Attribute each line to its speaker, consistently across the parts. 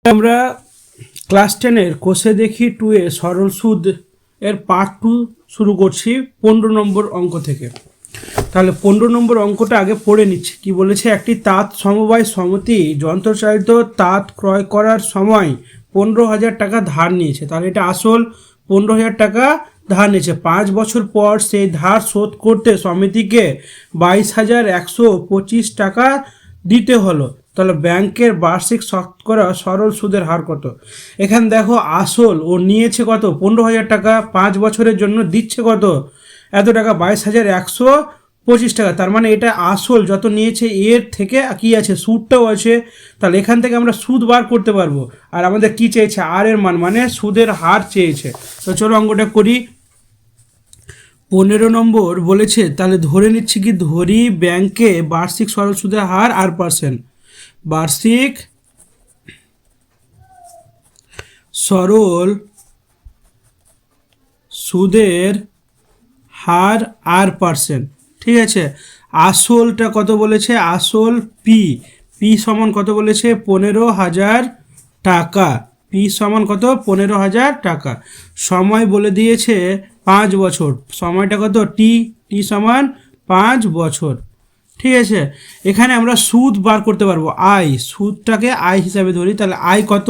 Speaker 1: আমরা ক্লাস 10-এর কোষে দেখি 2 এ সরল সুদ এর পার্ট 2 শুরু করছি 15 নম্বর অঙ্ক থেকে। তাহলে 15 নম্বর অঙ্কটা আগে পড়ে নিচ্ছি। কি বলেছে, একটি তাঁত সমবায় সমিতি যন্ত্রচালিত তাঁত ক্রয় করার সময় 15,000 টাকা ধার নিয়েছে। তাহলে এটা আসল 15,000 টাকা ধার নিয়েছে। 5 বছর পর সেই ধার শোধ করতে সমিতিকে 22,125 টাকা দিতে হলো। তাহলে ব্যাংকের বার্ষিক শতকরা সরল সুদের হার কত? এখানে দেখো, আসল ও নিয়েছে কত, 15,000 টাকা, 5 বছরের জন্য দিচ্ছে কত, এত টাকা, 22,125 টাকা। তার মানে এটা আসল যত নিয়েছে এর থেকে কি আছে, সুদটাও আছে। তাহলে এখান থেকে আমরা সুদ বার করতে পারবো। আর আমাদের কি চেয়েছে, আর এর মান, মানে সুদের হার চেয়েছে। তো চলো অঙ্কটা করি। 15 নম্বর বলেছে, তাহলে ধরে নিচ্ছি, কি ধরি, ব্যাংকে বার্ষিক সরল সুদের হার আর পার্সেন্ট। বার্ষিক সরল সুদের হার আর পার্সেন্ট, ঠিক আছে। আসলটা কত বলেছে, আসল পি সমান কত বলেছে, 15,000 টাকা। পি সমান কত, 15,000 টাকা। সময় বলে দিয়েছে 5 বছর। সময়টা কত, টি সমান 5 বছর, ঠিক আছে। এখানে আমরা সুদ বার করতে পারবো, আয়, সুদটাকে আয় হিসাবে ধরি। তাহলে আয় কত,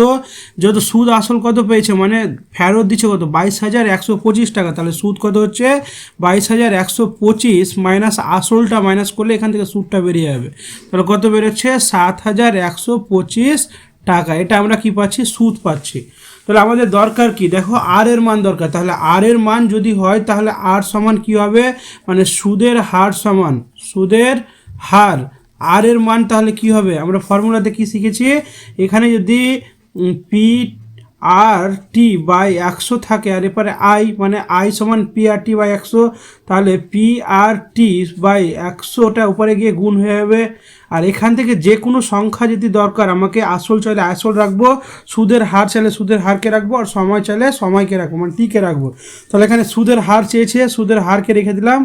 Speaker 1: যত সুদ আসল কত পেয়েছে, মানে ফেরত দিচ্ছে কত, 22,125 টাকা। তাহলে সুদ কত হচ্ছে, 22,125 মাইনাস আসলটা মাইনাস করলে এখান থেকে সুদটা বেরিয়ে যাবে। তাহলে কত বেরোচ্ছে, 7,125 টাকা। এটা আমরা কি পাচ্ছি, সুদ পাচ্ছি। তাহলে আমাদের দরকার কি, দেখো, আর এর মান দরকার। তাহলে আর এর মান যদি হয়, তাহলে আর সমান কি হবে, মানে সুদের হার সমান সুদের হার। আর এর মান তাহলে কি হবে, আমরা ফর্মুলাতে কি শিখেছি, এখানে যদি পি আর টি বাই 100 থাকে, আর এরপরে আই, মানে আই সমান পি আর টি বাই 100, তাহলে পি আর টি বাই 100টা উপরে গিয়ে গুণ হয়ে যাবে। আর এখান থেকে যে কোনো সংখ্যা যদি দরকার, আমাকে আসল চাইলে আসল রাখবো, সুদের হার চাইলে সুদের হারকে রাখবো, আর সময় চাইলে সময়কে রাখবো, মানে টিকে রাখবো। তাহলে এখানে সুদের হার চেয়েছে, সুদের হারকে রেখে দিলাম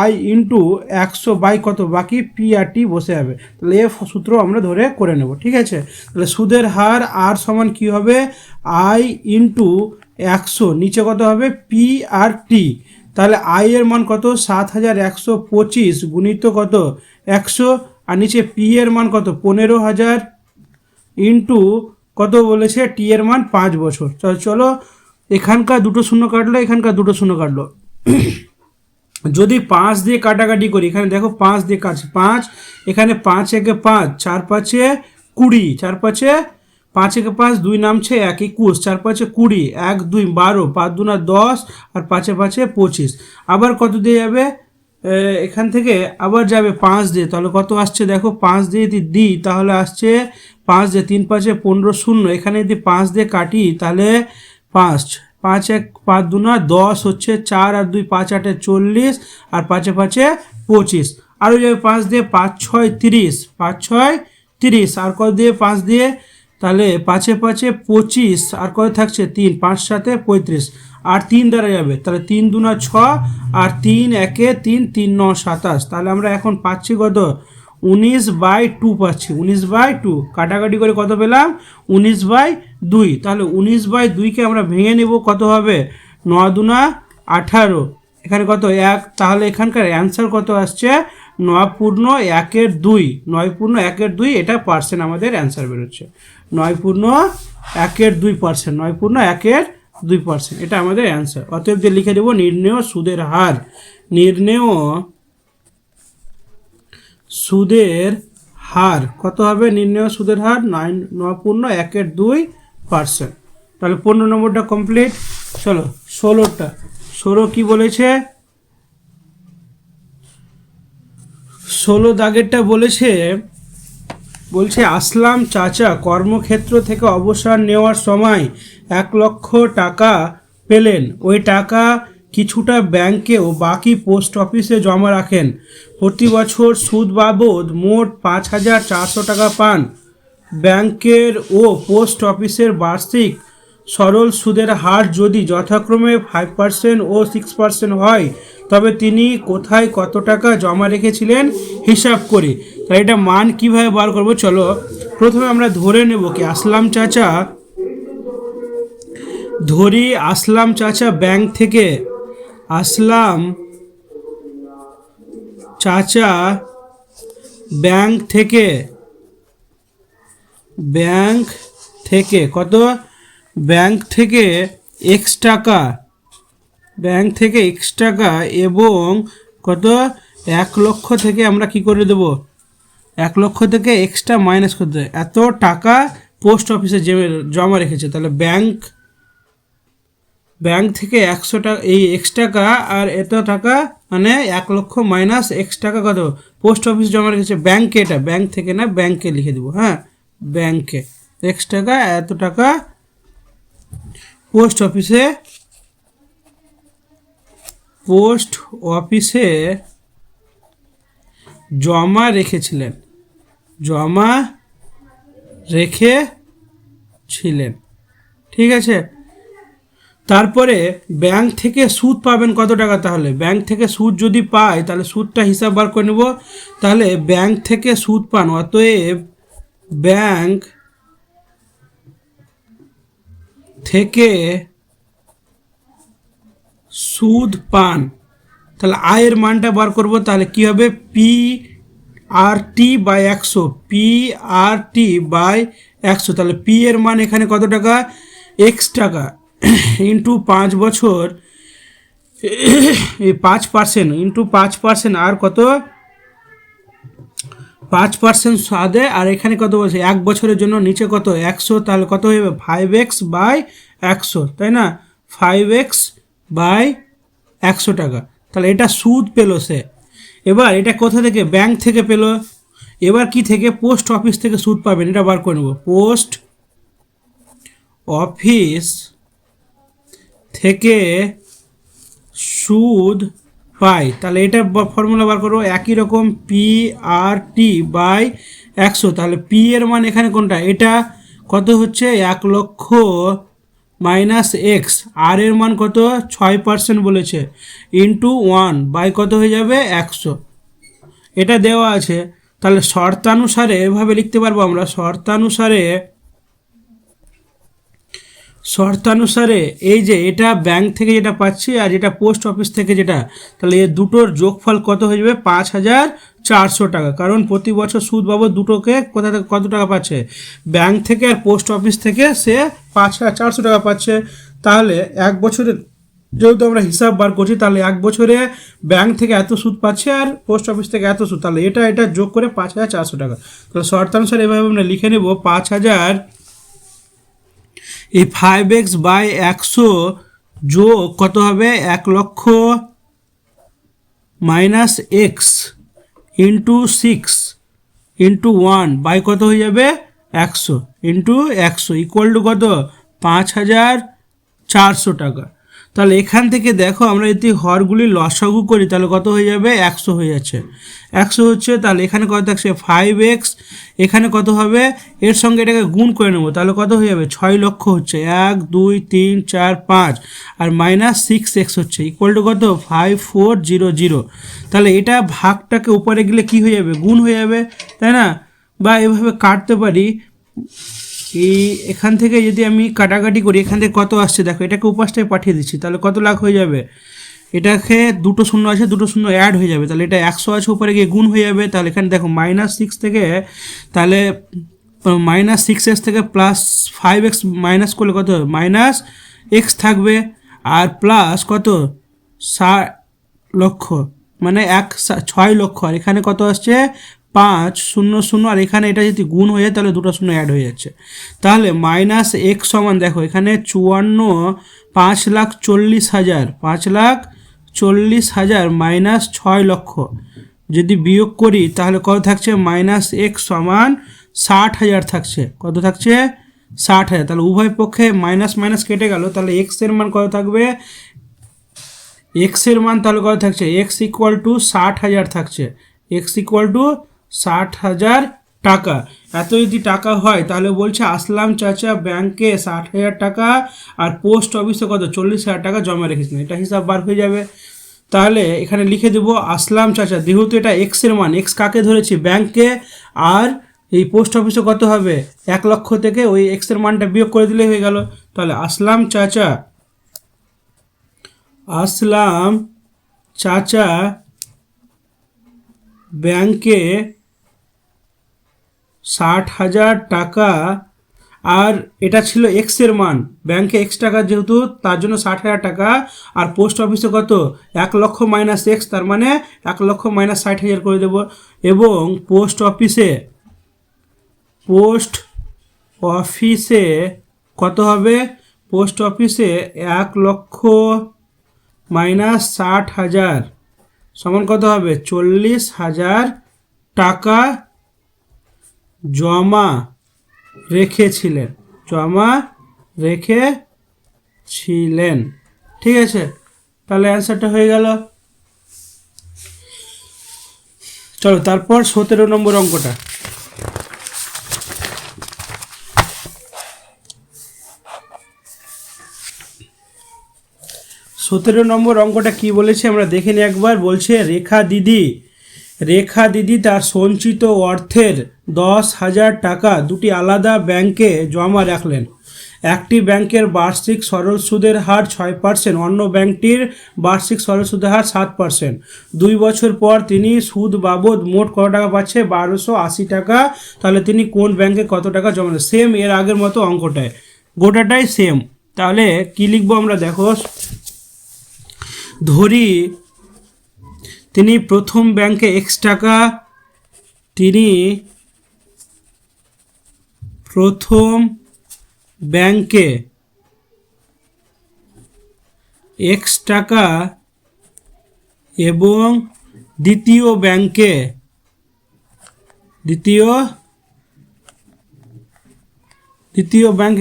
Speaker 1: আই ইন্টু 100 বাই কত, বাকি পি আর টি বসে যাবে। তাহলে এ সূত্র আমরা ধরে করে নেব, ঠিক আছে। তাহলে সুদের হার আর সমান কি হবে, আই ইন্টু 100, নিচে কত হবে, পি আর টি। তাহলে আই এর মান কত, 7,125 গুণিত কত, 100, আর নিচে পি এর মান কত, 15,000 ইন্টু কত বলেছে, টি এর মান 5 বছর। চলো এখানকার দুটো শূন্য কাটলো, এখানকার দুটো শূন্য কাটলো। যদি 5 দিয়ে কাটাকাটি করি, এখানে দেখো 5 দিয়ে কাটছে, 5, এখানে 5 একে 5, 4 5-এ 20, 4 5-এ 5 একে 5, 2 নামছে 1, 21, 4 5-এ 20, 1 2 12, 5 2 10, আর 5-এ 5-এ 25। আবার কত দিয়ে যাবে, এখান থেকে আবার যাবে 5 দিয়ে। তাহলে কত আসছে, দেখো, 5 দিয়ে যদি দিই তাহলে আসছে 5 দিয়ে 3 5-এ 15 শূন্য। এখানে যদি 5 দিয়ে কাটি তাহলে 5 5 1 5 2 10 হচ্ছে, 4 আর 2 5 8-এ 40, আর 5-এ 5-এ 25। আরও যাবে 5 দিয়ে, 5 6 30, 5 6 30, আর কত দিয়ে, 5 দিয়ে, তাহলে 5-এ 5-এ 25, আর কত থাকছে 3, 5 7-এ 35, আর 3 দ্বারা যাবে। তাহলে 3 2 6, আর 3 1-এ 3, 3 9 27। তাহলে আমরা এখন পাচ্ছি কত, 19/2 পাচ্ছি, 19/2। কাটাকাটি করে কত পেলাম, 19/2। তাহলে 19/2-কে আমরা ভেঙে নেব, কত হবে, 9 2 18, এখানে কত 1। তাহলে এখানকার অ্যান্সার কত আসছে, 9/1-2, 9/1-2, এটা পার্সেন্ট আমাদের অ্যান্সার বেরোচ্ছে, 9/1-2%, 9/1-2%, এটা আমাদের অ্যান্সার। অতএব যে লিখে দেবো, নির্ণেয় সুদের হার, নির্ণেয় সুদের হার কত হবে, নির্ণেয় সুদের হার 9/1-2%। তাহলে 15 নম্বরটা কমপ্লিট। চলো 16টা, 16 কি বলেছে, 16 দাগেরটা বলছে আসলাম চাচা কর্মক্ষেত্র থেকে অবসর নেওয়ার সময় 1 লক্ষ টাকা পেলেন। ওই টাকা কিছুটা ব্যাংকে ও বাকি পোস্ট অফিসে জমা রাখেন। প্রতি বছর সুদ বাবদ মোট 5,400 টাকা পান। ব্যাংকের ও পোস্ট অফিসের বার্ষিক সরল সুদের হার যদি যথাক্রমে 5% ও 6% হয়, তবে তিনি কোথায় কত টাকা জমা রেখেছিলেন হিসাব করি। তাই এটা মান কিভাবে বার করব, চলো প্রথমে আমরা ধরে নেব কি আসলাম চাচা, ধরি আসলাম চাচা ব্যাংক থেকে, আসলাম চাচা ব্যাংক থেকে, ব্যাংক থেকে কত, ব্যাংক থেকে এক্স টাকা, ব্যাংক থেকে এক্স টাকা এবং কত 1,00,000 থেকে আমরা কি করে দেব, 1,00,000 থেকে এক্সট্রা মাইনাস করতে, এত টাকা পোস্ট অফিসে জমা রেখেছে। তাহলে ব্যাংক থেকে 100 টাকা এই এক্স টাকা আর এত টাকা মানে 1,00,000 মাইনাস এক্স টাকা কত পোস্ট অফিস জমা রেখেছে ব্যাংকে, এটা ব্যাংক থেকে না ব্যাংকে লিখে দেবো, হ্যাঁ ব্যাংকে এক্স টাকা এত টাকা পোস্ট অফিসে, পোস্ট অফিসে জমা রেখেছিলেন, জমা রেখেছিলেন, ঠিক আছে। তারপরে ব্যাংক থেকে সুদ পাবেন কত টাকা, তাহলে ব্যাংক থেকে সুদ যদি পাই তাহলে সুদটা হিসাব বার করে নেব। তাহলে ব্যাংক থেকে সুদ পান, অতএব ব্যাংক থেকে সুদ পান, তাহলে আয়ের মানটা বার করব। তাহলে কি হবে, P R T by 100, P R T by 100। তাহলে পি এর মান এখানে কত টাকা, এক্স টাকা ইন্টু 5 বছর, এই 5% ইন্টু 5% আর কত 5% সাদে, আর এখানে কত বলছে 1 বছরের জন্য নিচে কত 100, তাহলে কত হয়ে যাবে 5x বাই 100, তাই না 5x বাই 100 টাকা। তাহলে এটা সুদ পেলো সে। এবার এটা কোথা থেকে, ব্যাংক থেকে পেলো। এবার কি থেকে, পোস্ট অফিস থেকে সুদ পাবেন, এটা বার করে নেব। পোস্ট অফিস থেকে সুদ পাই, তাহলে এটা ফর্মুলা বার করবো একই রকম, পি আর টি বাই 100। তাহলে পি এর মান এখানে কোনটা, এটা কত হচ্ছে 1,00,000 মাইনাস এক্স, আর এর মান কত 6% বলেছে, ইন্টু 1 বাই কত হয়ে যাবে 100, এটা দেওয়া আছে। তাহলে শর্তানুসারে এভাবে লিখতে পারবো আমরা, শর্তানুসারে এই যে এটা ব্যাংক থেকে যেটা পাচ্ছি আর যেটা পোস্ট অফিস থেকে যেটা, তাহলে এই দুটোর যোগফল কত হয়ে যাবে 5,400 টাকা। কারণ প্রতি বছর সুদ বাবদ দুটোকে কোথা থেকে কত টাকা পাচ্ছে, ব্যাংক থেকে আর পোস্ট অফিস থেকে সে 5,400 টাকা পাচ্ছে। তাহলে 1 বছরের যেহেতু আমরা হিসাব বার করছি, তাহলে 1 বছরে ব্যাংক থেকে এত সুদ পাচ্ছে আর পোস্ট অফিস থেকে এত সুদ, তাহলে এটা যোগ করে 5,400 টাকা। তাহলে শর্তানুসারে এভাবে আমরা লিখে নেব 5,000, এই 5x বাই 100 যোগ কত হবে 1,00,000 minus x into 6 into 1 by কত হয়ে যাবে 100 ইন্টু 100 ইকুয়াল টু কত 5,400 টাকা। তাহলে এখান থেকে দেখো আমরা যদি হরগুলি লসাগু করি তাহলে কত হয়ে যাবে 100 হয়ে যাচ্ছে, 100 হচ্ছে। তাহলে এখানে কত থাকছে 5x, এখানে কত হবে এর সঙ্গে এটাকে গুণ করে নেব, তাহলে কত হয়ে যাবে 6 লক্ষ হচ্ছে, 1 2 3 4 5 আর মাইনাস 6x হচ্ছে ইকুয়াল টু কত 5400। তাহলে এটা ভাগটাকে উপরে গেলে কি হয়ে যাবে, গুণ হয়ে যাবে, তাই না। বা এভাবে কাটতে পারি, এই এখান থেকে যদি আমি কাটাকাটি করি এখান থেকে কত আসছে দেখো, এটাকে উপাসটায় পাঠিয়ে দিচ্ছি, তাহলে কত লাখ হয়ে যাবে, এটাকে দুটো শূন্য আছে, দুটো শূন্য অ্যাড হয়ে যাবে, তাহলে এটা 100 আছে উপরে গিয়ে গুণ হয়ে যাবে। তাহলে এখানে দেখো -6 থেকে, তাহলে -6x থেকে +5x মাইনাস করলে কত -x থাকবে, আর প্লাস কত 60 লক্ষ মানে 6 লক্ষ, আর এখানে কত আসছে 500, আর এখানে এটা যদি গুণ হয়ে যায় তাহলে দুটো শূন্য অ্যাড হয়ে যাচ্ছে। তাহলে -x সমান দেখো এখানে 54, 5,40,000, 5,40,000 মাইনাস 6 লক্ষ যদি বিয়োগ করি তাহলে কত থাকছে, -x সমান 60,000 থাকছে, কত থাকছে 60,000। তাহলে উভয় পক্ষে মাইনাস মাইনাস কেটে গেল, তাহলে x এর মান কত থাকবে, x এর মান তাহলে কত থাকছে, x ইকুয়াল টু 60,000 থাকছে, x ইকুয়াল টু 60,000 টাকা। এত যদি টাকা হয় তাহলে বলছে আসলাম চাচা ব্যাংকে 60,000 টাকা আর পোস্ট অফিসে কত 40,000 টাকা জমা রেখেছিলেন, এটা হিসাব বার হয়ে যাবে। তাহলে এখানে লিখে দেবো আসলাম চাচা, যেহেতু এটা এক্স এর মান, এক্স কাকে ধরেছি ব্যাংকে, আর এই পোস্ট অফিসে কত হবে, 1 লক্ষ থেকে ওই এক্সের মানটা বিয়োগ করে দিলে হয়ে গেল। তাহলে আসলাম চাচা ব্যাংকে 60,000 টাকা, আর এটা ছিল এক্সের মান, ব্যাংকে এক্স টাকা যেহেতু তার জন্য 60,000 টাকা, আর পোস্ট অফিসে কত 1 লক্ষ মাইনাস এক্স, তার মানে 1 লক্ষ মাইনাস 60,000 করে দেব। এবং পোস্ট অফিসে কত হবে, পোস্ট অফিসে 1 লক্ষ মাইনাস 60,000 সমান কত হবে, 40,000 টাকা জমা রেখেছিলেন। ঠিক আছে, তাহলে অ্যান্সারটা হয়ে গেল। চলো তারপর 17 নম্বর অঙ্কটা। 17 নম্বর অঙ্কটা কি বলেছে আমরা দেখে নিই একবার। বলছে রেখা দিদি তার সঞ্চিত অর্থের 10,000 টাকা দুটি আলাদা ব্যাংকে জমা রাখলেন। একটি ব্যাংকের বার্ষিক সরল সুদের হার 6%, অন্য ব্যাংকটির বার্ষিক সরল সুদের হার 7%। 2 বছর পর তিনি সুদ বাবদ মোট কত টাকা পাচ্ছে, 1280 টাকা। তাহলে তিনি কোন ব্যাংকে কত টাকা জমা দেন? সেম এর আগের মতো অঙ্কটায়, গোটাটাই সেম। তাহলে কি লিখবো আমরা, দেখো ধরি তিনি প্রথম ব্যাংকে x টাকা, তিনি প্রথম ব্যাংকে x টাকা এবং দ্বিতীয় ব্যাংকে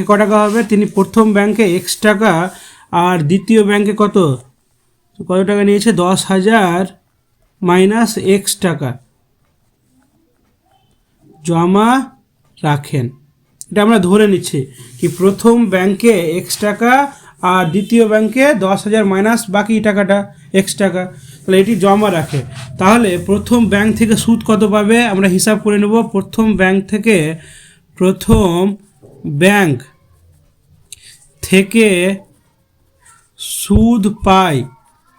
Speaker 1: ক টাকা হবে, তিনি প্রথম ব্যাংকে x টাকা আর দ্বিতীয় ব্যাংকে কত টাকা নিয়েছে, 10,000 মাইনাস এক্স টাকা জমা রাখেন। এটা আমরা ধরে নিচ্ছি কি প্রথম ব্যাংকে এক্স টাকা আর দ্বিতীয় ব্যাংকে 10,000 মাইনাস বাকি টাকাটা এক্স টাকা, তাহলে এটি জমা রাখে। তাহলে প্রথম ব্যাংক থেকে সুদ কত পাবে আমরা হিসাব করে নেব। প্রথম ব্যাংক থেকে সুদ পাই,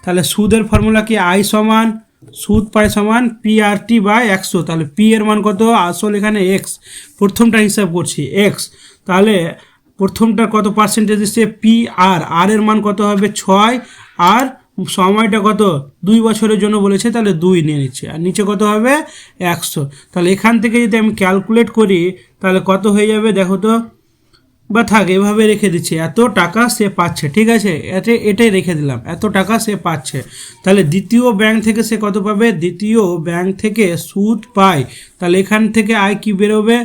Speaker 1: তাহলে সুদের ফর্মুলা কি, আই সমান সুদ পাই সমান PRT বাই 100। তাহলে পি এর মান কত, আসল এখানে এক্স, প্রথমটা হিসাব করছি এক্স, তাহলে প্রথমটা কত পার্সেন্টেজ এসছে PR, আর এর মান কত হবে 6, আর সময়টা কত 2 বছরের জন্য বলেছে, তাহলে 2 নিয়ে নিচ্ছে, আর নিচে কত হবে 100। তাহলে এখান থেকে যদি আমি ক্যালকুলেট করি তাহলে কত হয়ে যাবে দেখো তো, বা থাক এভাবে রেখে দিচ্ছি, এত টাকা সে পাচ্ছে, ঠিক আছে, এটাই রেখে দিলাম, এত টাকা সে পাচ্ছে। তাহলে দ্বিতীয় ব্যাংক থেকে সে কত পাবে, দ্বিতীয় ব্যাংক থেকে সুদ পায়, তাহলে এখান থেকে আয় কি বেরোবে,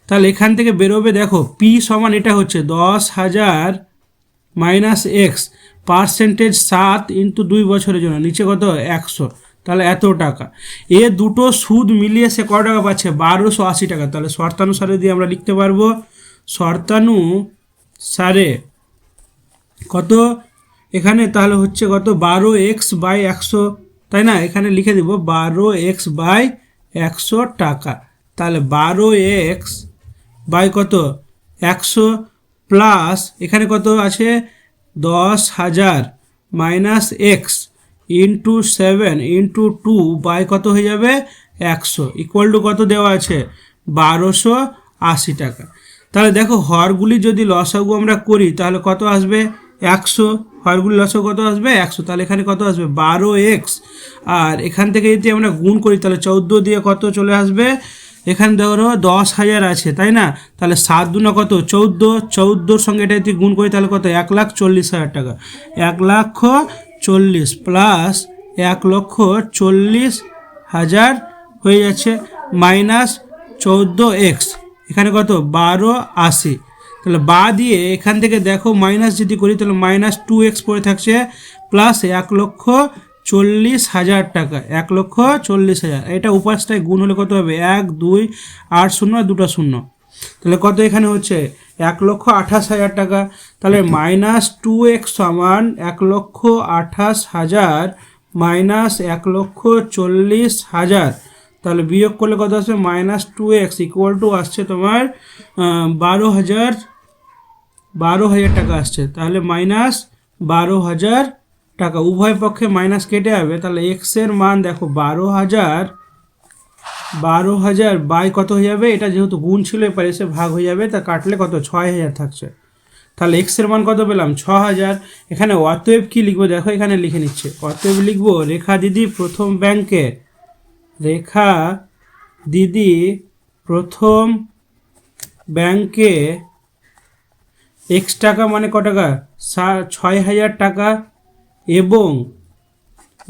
Speaker 1: তাহলে এখান থেকে বেরোবে দেখো পি সমান এটা হচ্ছে 10,000 মাইনাস এক্স, পার্সেন্টেজ 7 ইন্টু 2 বছরের জন্য, নিচে কত 100, তাহলে এত টাকা। এ দুটো সুদ মিলিয়ে সে কত টাকা পাচ্ছে, 1280 টাকা। তাহলে শর্তানুসারে দিয়ে আমরা লিখতে পারবো, শর্তানুসারে কত এখানে তাহলে হচ্ছে কত 12x বাই 100, তাই না, এখানে লিখে দিব 12x বাই 100 টাকা। তাহলে 12x বাই কত 100 প্লাস এখানে কত আছে 10,000 minus x into 7 into 2 by কত হয়ে যাবে 100 ইকুয়াল টু কত দেওয়া আছে 1280 টাকা। তাহলে দেখো হরগুলি যদি লসাগু আমরা করি তাহলে কত আসবে 100, হরগুলি লসাগু কত আসবে 100, তাহলে এখানে কত আসবে 12x, আর এখান থেকে যদি আমরা গুণ করি তাহলে 14 দিয়ে কত চলে আসবে, এখানে ধরো 10,000 আছে তাই না, তাহলে 7 দুনা কত 14 সঙ্গে এটা যদি গুণ করি তাহলে কত 1,40,000 টাকা, 1,40,000 প্লাস 1,40,000 হয়ে যাচ্ছে মাইনাস 14x, এখানে কত 1280, তাহলে বা দিয়ে এখান থেকে দেখো মাইনাস যদি করি তাহলে মাইনাস 2x পড়ে থাকছে, প্লাস 1,40,000 টাকা, 1,40,000, এটা উপাসটায় গুণ হলে কত হবে 1 2 8 0 দুটো শূন্য, তাহলে কত এখানে হচ্ছে 1,28,000 টাকা। তাহলে মাইনাস 2x সমান 1,28,000 মাইনাস 1,40,000, তাহলে বিয়োগ করলে কত আসবে -2x ইকুয়াল টু আসছে তোমার 12,000 টাকা আসছে। তাহলে -12,000 টাকা, উভয় পক্ষে মাইনাস কেটে যাবে। তাহলে এক্স এর মান দেখো 12,000 বাই কত হয়ে যাবে, এটা যেহেতু গুণ ছিল এবার এসে ভাগ হয়ে যাবে, তা কাটলে কত 6,000 থাকছে। তাহলে এক্স এর মান কত পেলাম 6,000। এখানে অতএব কি লিখবো দেখো, এখানে লিখে নিচ্ছে, অতএব লিখবো রেখা দিদি প্রথম ব্যাংকে এক্স টাকা মানে কত টাকা 6,000 টাকা, এবং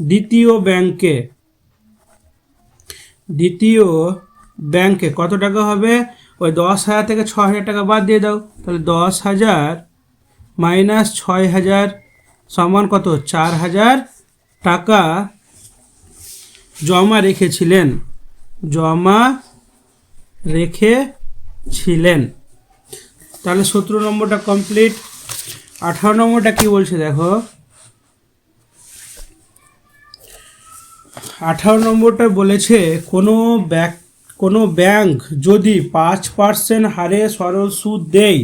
Speaker 1: দ্বিতীয় ব্যাংকে কত টাকা হবে, ওই 10,000 থেকে 6,000 টাকা বাদ দিয়ে দাও, তাহলে 10,000 মাইনাস 6,000 সমান কত 4,000 টাকা জমা রেখেছিলেন। তাহলে 17 নম্বরটা কমপ্লিট। 18 নম্বরটা কি বলছে দেখো, 18 নম্বরটা বলেছে কোনো ব্যাংক যদি 5% হারে সরল সুদ দেয়,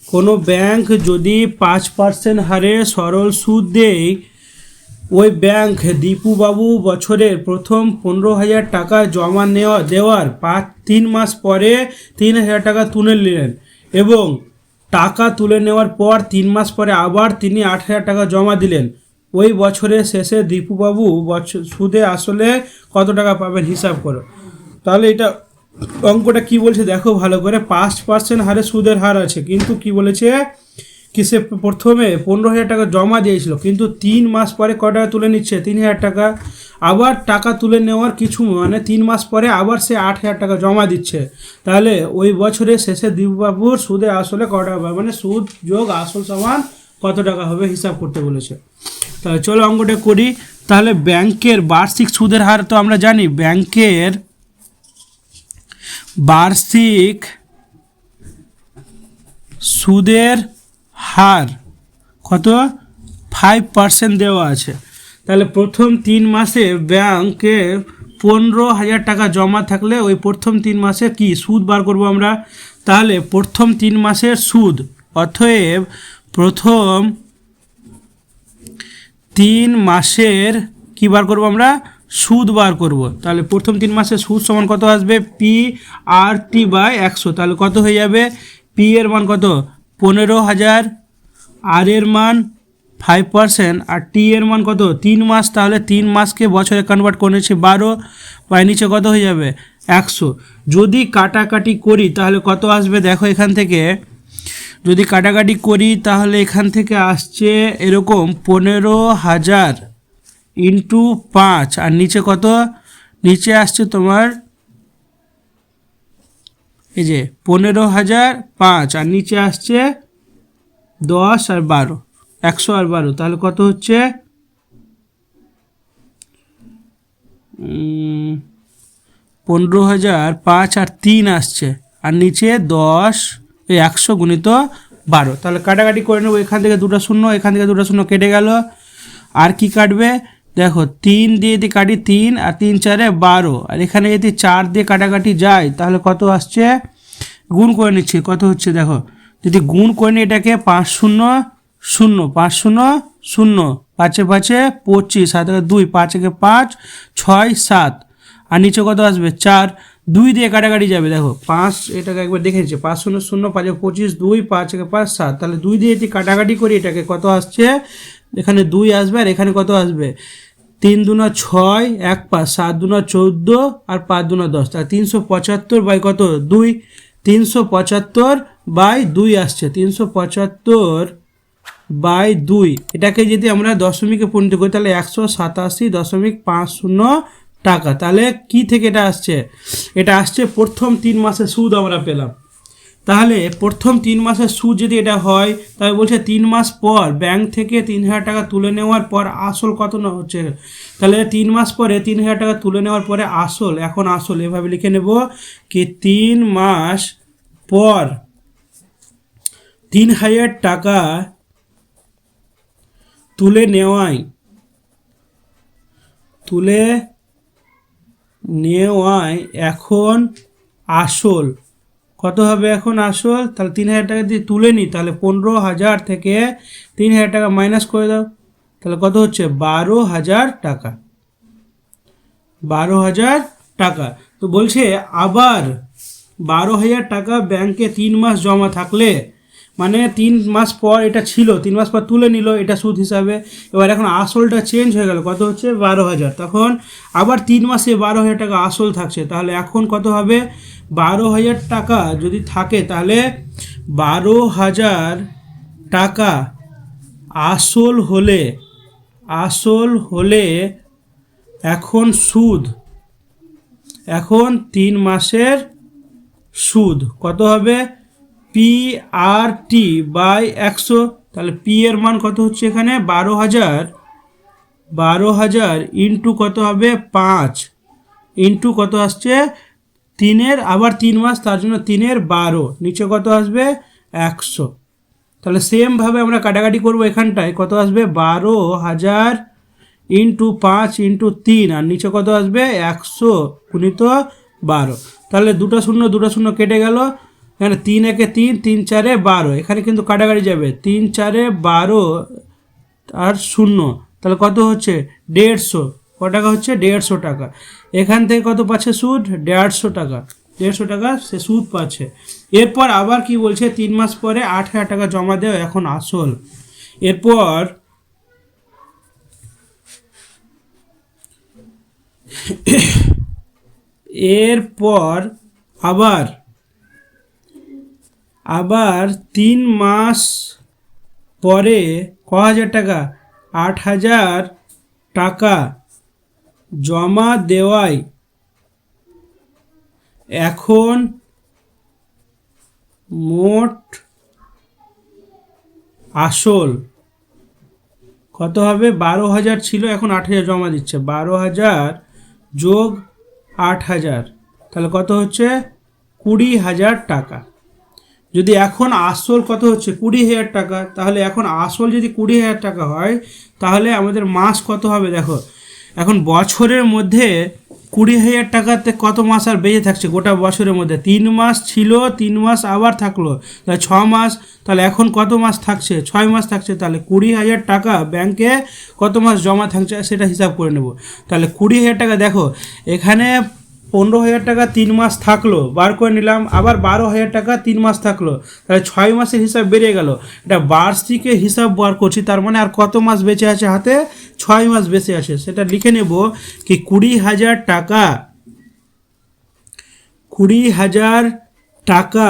Speaker 1: কোনো ব্যাংক যদি 5% হারে সরল সুদ দেয়, ওই ব্যাংক দীপুবাবু বছরের প্রথম 15,000 টাকা জমা দেওয়ার 3 মাস পরে 3,000 টাকা তুলে নিলেন, এবং টাকা তুলে নেওয়ার পর 3 মাস পরে আবার তিনি 8,000 টাকা জমা দিলেন। ওই বছরের শেষে দীপুবাবু সুদে আসলে কত টাকা পাবেন হিসাব করো। তাহলে এটা অঙ্কটা কি বলছে দেখো ভালো করে, 5% হারে সুদের হার আছে, কিন্তু কি বলেছে কি সে প্রথমে 15,000 টাকা জমা দিয়েছিল, কিন্তু 3 মাস পরে কত টাকা তুলে নিচ্ছে 3,000 টাকা, আবার টাকা তুলে নেওয়ার কিছু 3 মাস পরে আবার সে 8,000 টাকা জমা দিচ্ছে। তাহলে ওই বছরের শেষে দীপুবাবুর সুদে আসলে কত টাকা পাবে, মানে সুদ যোগ আসল সমান কত টাকা হবে হিসাব করতে বলেছে। তাহলে চলো অঙ্কটা করি। তাহলে ব্যাংকের বার্ষিক সুদের হার তো আমরা জানি, ব্যাংকের বার্ষিক সুদের হার কত 5% দেওয়া আছে। তাহলে প্রথম 3 মাসে ব্যাংকে 15,000 টাকা জমা থাকলে ওই প্রথম 3 মাসে কি সুদ বার করব আমরা। তাহলে প্রথম 3 মাসের সুদ, অতএব প্রথম 3 মাসের কি বার করব আমরা, সুদ বার করব। তাহলে প্রথম 3 মাসের সুদ সমান কত আসবে, P/100। তাহলে কত হয়ে যাবে, পি এর মান কত 15,000, আর এর মান 5%, আর টি এর মান কত 3 মাস। তাহলে 3 মাসকে বছরে কনভার্ট করেছি 12, বাই নিচে কত হয়ে যাবে 100। যদি কাটাকাটি করি তাহলে কত আসবে দেখো, এখান থেকে যদি কাটাকাটি করি তাহলে এখান থেকে আসছে এরকম 15,000 ইন্টু 5, আর নিচে কত, নিচে আসছে তোমার এই যে 15,005, আর নিচে আসছে 10 আর 12, 100 আর 12, তাহলে কত হচ্ছে 15,005 আর 3 আসছে, আর নিচে 10, 100 গুণিত 12। তাহলে কাটাকাটি করে নেবো, এখান থেকে 2টা শূন্য, এখান থেকে 2টা শূন্য কেটে গেল, আর কি কাটবে দেখো 3 দিয়ে যদি কাটি 3, আর 3 4 12, আর এখানে যদি 4 দিয়ে কাটাকাটি যায় তাহলে কত আসছে, গুণ করে নিচ্ছি কত হচ্ছে দেখো, যদি গুণ করে নিই এটাকে 5 0 0 5 0 0, 5 5 25, 7 2, 5 5 6 7, আর নিচে কত আসবে 4, 2 দিয়ে কাটাকাটি যাবে দেখো 5, এটাকে একবার দেখে নিচ্ছি 5 0 0 5 25, 2 5 5 7, তাহলে 2 দিয়ে যদি কাটাকাটি করি এটাকে কত আসছে, এখানে 2 আসবে, আর এখানে কত আসবে 3 2 6, 1 5, 7 2 14, আর 5 2 10, তাহলে 375 বাই কত 2, 375 বাই 2 আসছে, 375 বাই 2, এটাকে যদি আমরা দশমিকে পরিণত করি তাহলে 187.50 টাকা। তাহলে কি থেকে এটা আসছে, এটা আসছে প্রথম 3 মাসের সুদ আমরা পেলাম। তাহলে প্রথম 3 মাসের সুদ যদি এটা হয়, তাহলে বলছে 3 মাস পর ব্যাংক থেকে 3,000 টাকা তুলে নেওয়ার পর আসল কত না হচ্ছে, তাহলে 3 মাস পরে 3,000 টাকা তুলে নেওয়ার পরে আসল, এখন আসল এভাবে লিখে নেব কি 3 মাস পর 3,000 টাকা তুলে নেওয়ায় এখন আসল কত হবে? এখন আসল তাহলে 3,000 টাকা দিয়ে তুলে নিই, তাহলে 15,000 থেকে 3,000 টাকা মাইনাস করে দাও, তাহলে কত হচ্ছে? 12,000 টাকা। 12,000 টাকা। তো বলছে আবার 12,000 টাকা ব্যাংকে 3 মাস জমা থাকলে, মানে 3 মাস পর এটা ছিল, 3 মাস পর তুলে নিল এটা সুদ হিসাবে, এবার এখন আসলটা চেঞ্জ হয়ে গেল, কত হচ্ছে? 12,000। তখন আবার 3 মাসে 12,000 টাকা আসল থাকছে, তাহলে এখন কত হবে? 12,000 টাকা যদি থাকে তাহলে 12,000 টাকা আসল হলে এখন সুদ, এখন 3 মাসের সুদ কত হবে? PRT by 100। তাহলে পি এর মান কত হচ্ছে এখানে? 12,000। 12,000 ইন্টু কত হবে? 5 ইন্টু কত আসছে? 3-এর আবার 3 মাস, তার জন্য 3-এর 12, নিচে কত আসবে? 100। তাহলে সেমভাবে আমরা কাটাকাটি করব, এখানটায় কত আসবে? 12,000 ইন্টু 5 ইন্টু 3, আর নিচে কত আসবে? 100 গুণিত 12। তাহলে দুটো শূন্য কেটে গেল, এখানে 3 একে 3, 3 4-এ 12, এখানে কিন্তু কাটাকাটি যাবে, 3 4-এ 12 আর 0, তাহলে কত হচ্ছে? 150। কত টাকা হচ্ছে? 150 টাকা। এখান থেকে কত পাচ্ছে সুদ? 150 টাকা। 150 টাকা সে সুদ পাচ্ছে। এরপর আবার কি বলছে? 3 মাস পরে 8,000 টাকা জমা দেও এখন আসল। এরপর আবার 3 মাস পরে ক হাজার টাকা? 8,000 টাকা জমা দেওয়ায় এখন মোট আসল কত হবে? 12,000 ছিল, এখন 8,000 জমা দিচ্ছে, 12,000 যোগ 8,000, তাহলে কত হচ্ছে? 20,000 টাকা। যদি এখন আসল কত হচ্ছে? 20,000 টাকা, তাহলে এখন আসল যদি 20,000 টাকা হয়, তাহলে আমাদের মাস কত হবে? দেখো এখন বছরের মধ্যে 20,000 টাকাতে কত মাস আর বেঁচে থাকছে? গোটা বছরের মধ্যে 3 মাস ছিল, 3 মাস আবার থাকলো, তাহলে 6 মাস। তাহলে এখন কত মাস থাকছে? 6 মাস থাকছে। তাহলে 20,000 টাকা ব্যাংকে কত মাস জমা থাকছে সেটা হিসাব করে নেব। তাহলে 20,000 টাকা, দেখো এখানে 15,000 টাকা 3 মাস থাকলো, বার করে নিলাম, আবার 12,000 টাকা 3 মাস থাকলো, তাহলে 6 মাসের হিসাব বেরিয়ে গেল। এটা বার্ষিকের হিসাব বার করছি, তার মানে আর কত মাস বেঁচে আছে হাতে? 6 মাস বেঁচে আছে। সেটা লিখে নেব কি 20,000 টাকা, 20,000 টাকা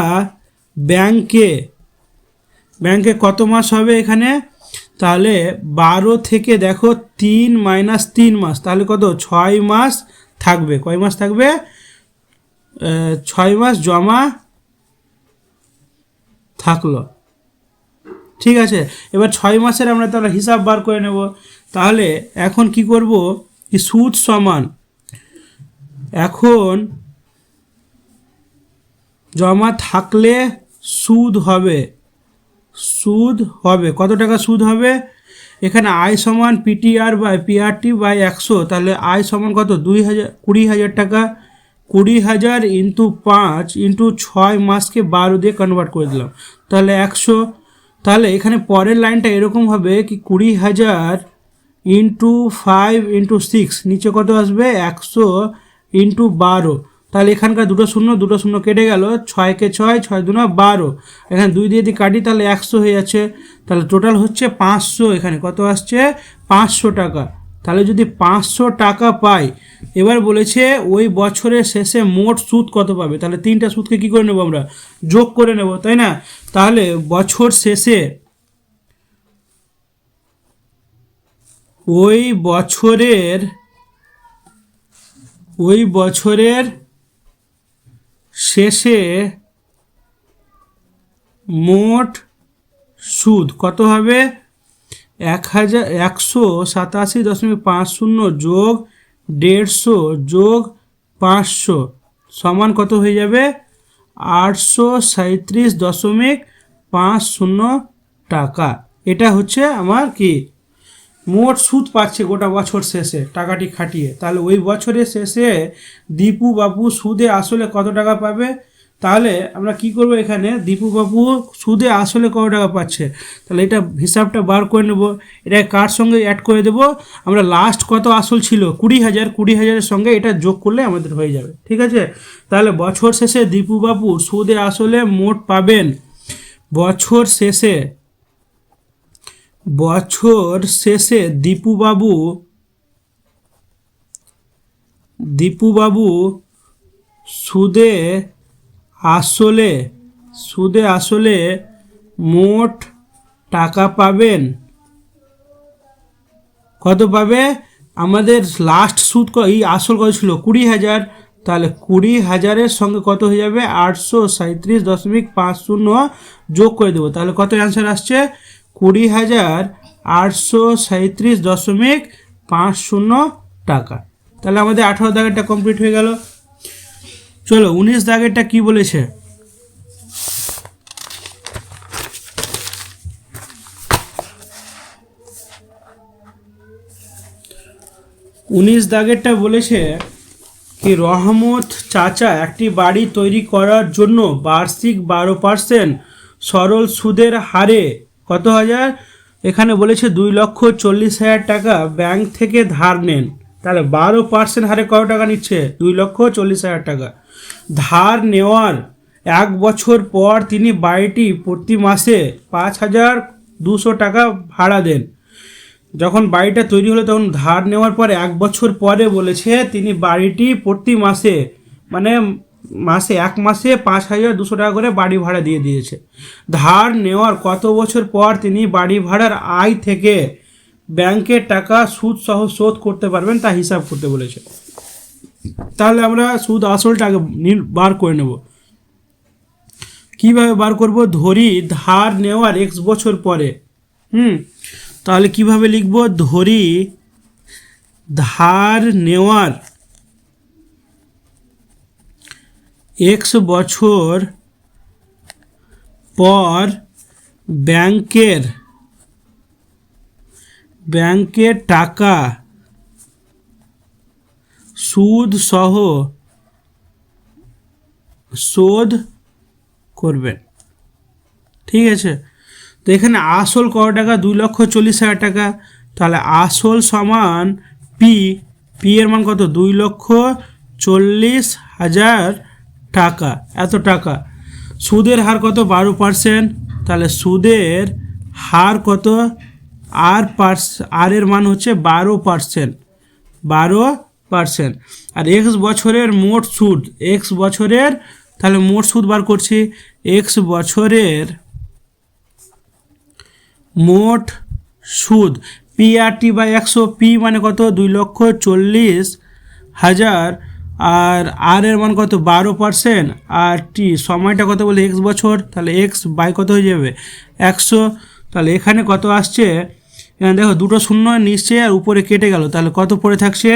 Speaker 1: ব্যাংকে কত মাস হবে এখানে? তাহলে 12 থেকে দেখো 3 মাইনাস 3 মাস, তাহলে কত? 6 মাস থাকবে। কয় মাস থাকবে? 6 মাস জমা থাকলো। ঠিক আছে, এবার 6 মাসের আমরা তাহলে হিসাব বার করে নেব। তাহলে এখন কি করব? কি সুদ সমান, এখন জমা থাকলে সুদ হবে কত টাকা সুদ হবে? এখানে আয় সমান পিটিআর বাই পিআরটি বাই 100, তাহলে আয় সমান কত? 20,000 টাকা। 20,000 ইন্টু 5 ইন্টু 6 মাসকে 12 দিয়ে কনভার্ট করে দিলাম, তাহলে 100। তাহলে এখানে পরের লাইনটা এরকম হবে কি 20,000 ইন্টু 5 ইন্টু 6, নিচে কত আসবে? 100 ইন্টু 12, তাহলে এখানকার দুটো শূন্য কেটে গেল, 6 কে 6, 6 দুনা 12, এখানে 2 দিয়ে কাটি, তাহলে 100 হয়ে যাচ্ছে। তাহলে টোটাল হচ্ছে 500, এখানে কত আসছে? 500 টাকা। তাহলে যদি 500 টাকা পাই, এবার বলেছে ওই বছরের শেষে মোট সুদ কত পাবে? তাহলে তিনটা সুদকে কী করে নেব? আমরা যোগ করে নেব, তাই না? তাহলে বছর শেষে ওই বছরের শেষে মোট সুদ কত হবে? 187.50 যোগ 150 যোগ 500 সমান কত হয়ে যাবে? 837.50 টাকা। এটা হচ্ছে আমার কি মোট সুদ পাচ্ছে গোটা বছর শেষে টাকাটি খাটিয়ে, তাহলে ওই বছরের শেষে দীপু বাবু সুদে আসলে কত টাকা পাবে। তাহলে আমরা কি করব, এখানে দীপু বাবু সুদে আসলে কত টাকা পাচ্ছে, তাহলে এটা হিসাবটা বার করে নেব। এটা কার সঙ্গে অ্যাড করে দেব, আমরা লাস্ট কত আসল ছিল 20,000, 20,000-এর সঙ্গে এটা যোগ করলে আমাদের হয়ে যাবে। ঠিক আছে, তাহলে বছর শেষে দীপু বাবু সুদে আসলে মোট পাবেন, বছর শেষে দীপুবাবু সুদে আসলে মোট টাকা পাবেন, কত পাবে, আমাদের লাস্ট সুদ এই আসল কত ছিল 20,000, তাহলে 20,000-এর সঙ্গে কত হয়ে যাবে 837.50 যোগ করে দেবো, তাহলে কত অ্যান্সার আসছে 20,837.50 টাকা। তাহলে আমাদের 18 দাগেরটা কমপ্লিট হয়ে গেল। চলো 19 দাগেরটা কি বলেছে, 19 দাগেরটা বলেছে কি রহমত চাচা একটি বাড়ি তৈরি করার জন্য বার্ষিক 12% সরল সুদের হারে কত হাজার, এখানে বলেছে 2,40,000 টাকা ব্যাংক থেকে ধার নেন, তাহলে 12% হারে কত টাকা নিচ্ছে 2,40,000 টাকা। ধার নেওয়ার 1 বছর পর তিনি বাড়িটি প্রতি মাসে 5,200 টাকা ভাড়া দেন। যখন বাড়িটা তৈরি হলো তখন ধার নেওয়ার পরে 1 বছর পরে বলেছে তিনি বাড়িটি প্রতি মাসে মানে এক মাসে 5,200 টাকা করে বাড়ি ভাড়া দিয়ে দিয়েছে। ধার নেওয়ার কত বছর পর তিনি বাড়ি ভাড়ার আয় থেকে ব্যাংকের টাকা সুদ সহ শোধ করতে পারবেন তা হিসাব করতে বলেছে। তাহলে আমরা সুদ আসলটাকে বার করে নেব। কিভাবে বার করব, ধরি ধার নেওয়ার x বছর পরে, তাহলে কিভাবে লিখব, ধরি ধার নেওয়ার x বছর পর ব্যাংকের টাকা সুদ সহ শোধ করবেন। ঠিক আছে, তো এখানে আসল কত টাকা 2,40,000 টাকা, তাহলে আসল সমান পি এর মান কত 2,40,000 টাকা, এত টাকা। সুদের হার কত 12%, তাহলে সুদের হার কত আর এর মান হচ্ছে 12%, আর এক্স বছরের মোট সুদ, তাহলে মোট সুদ বার করছি, এক্স বছরের মোট সুদ PRT/100, পি মানে কত 2,40,000 আর এর মান কত 12%, আর টি সময়টা কত বলে x বছর, তাহলে x বাই কত হয়ে যাবে 100। তাহলে এখানে কত আসছে, এখানে দেখো দুটো শূন্য নিচে আর উপরে কেটে গেল, তাহলে কত পড়ে থাকছে,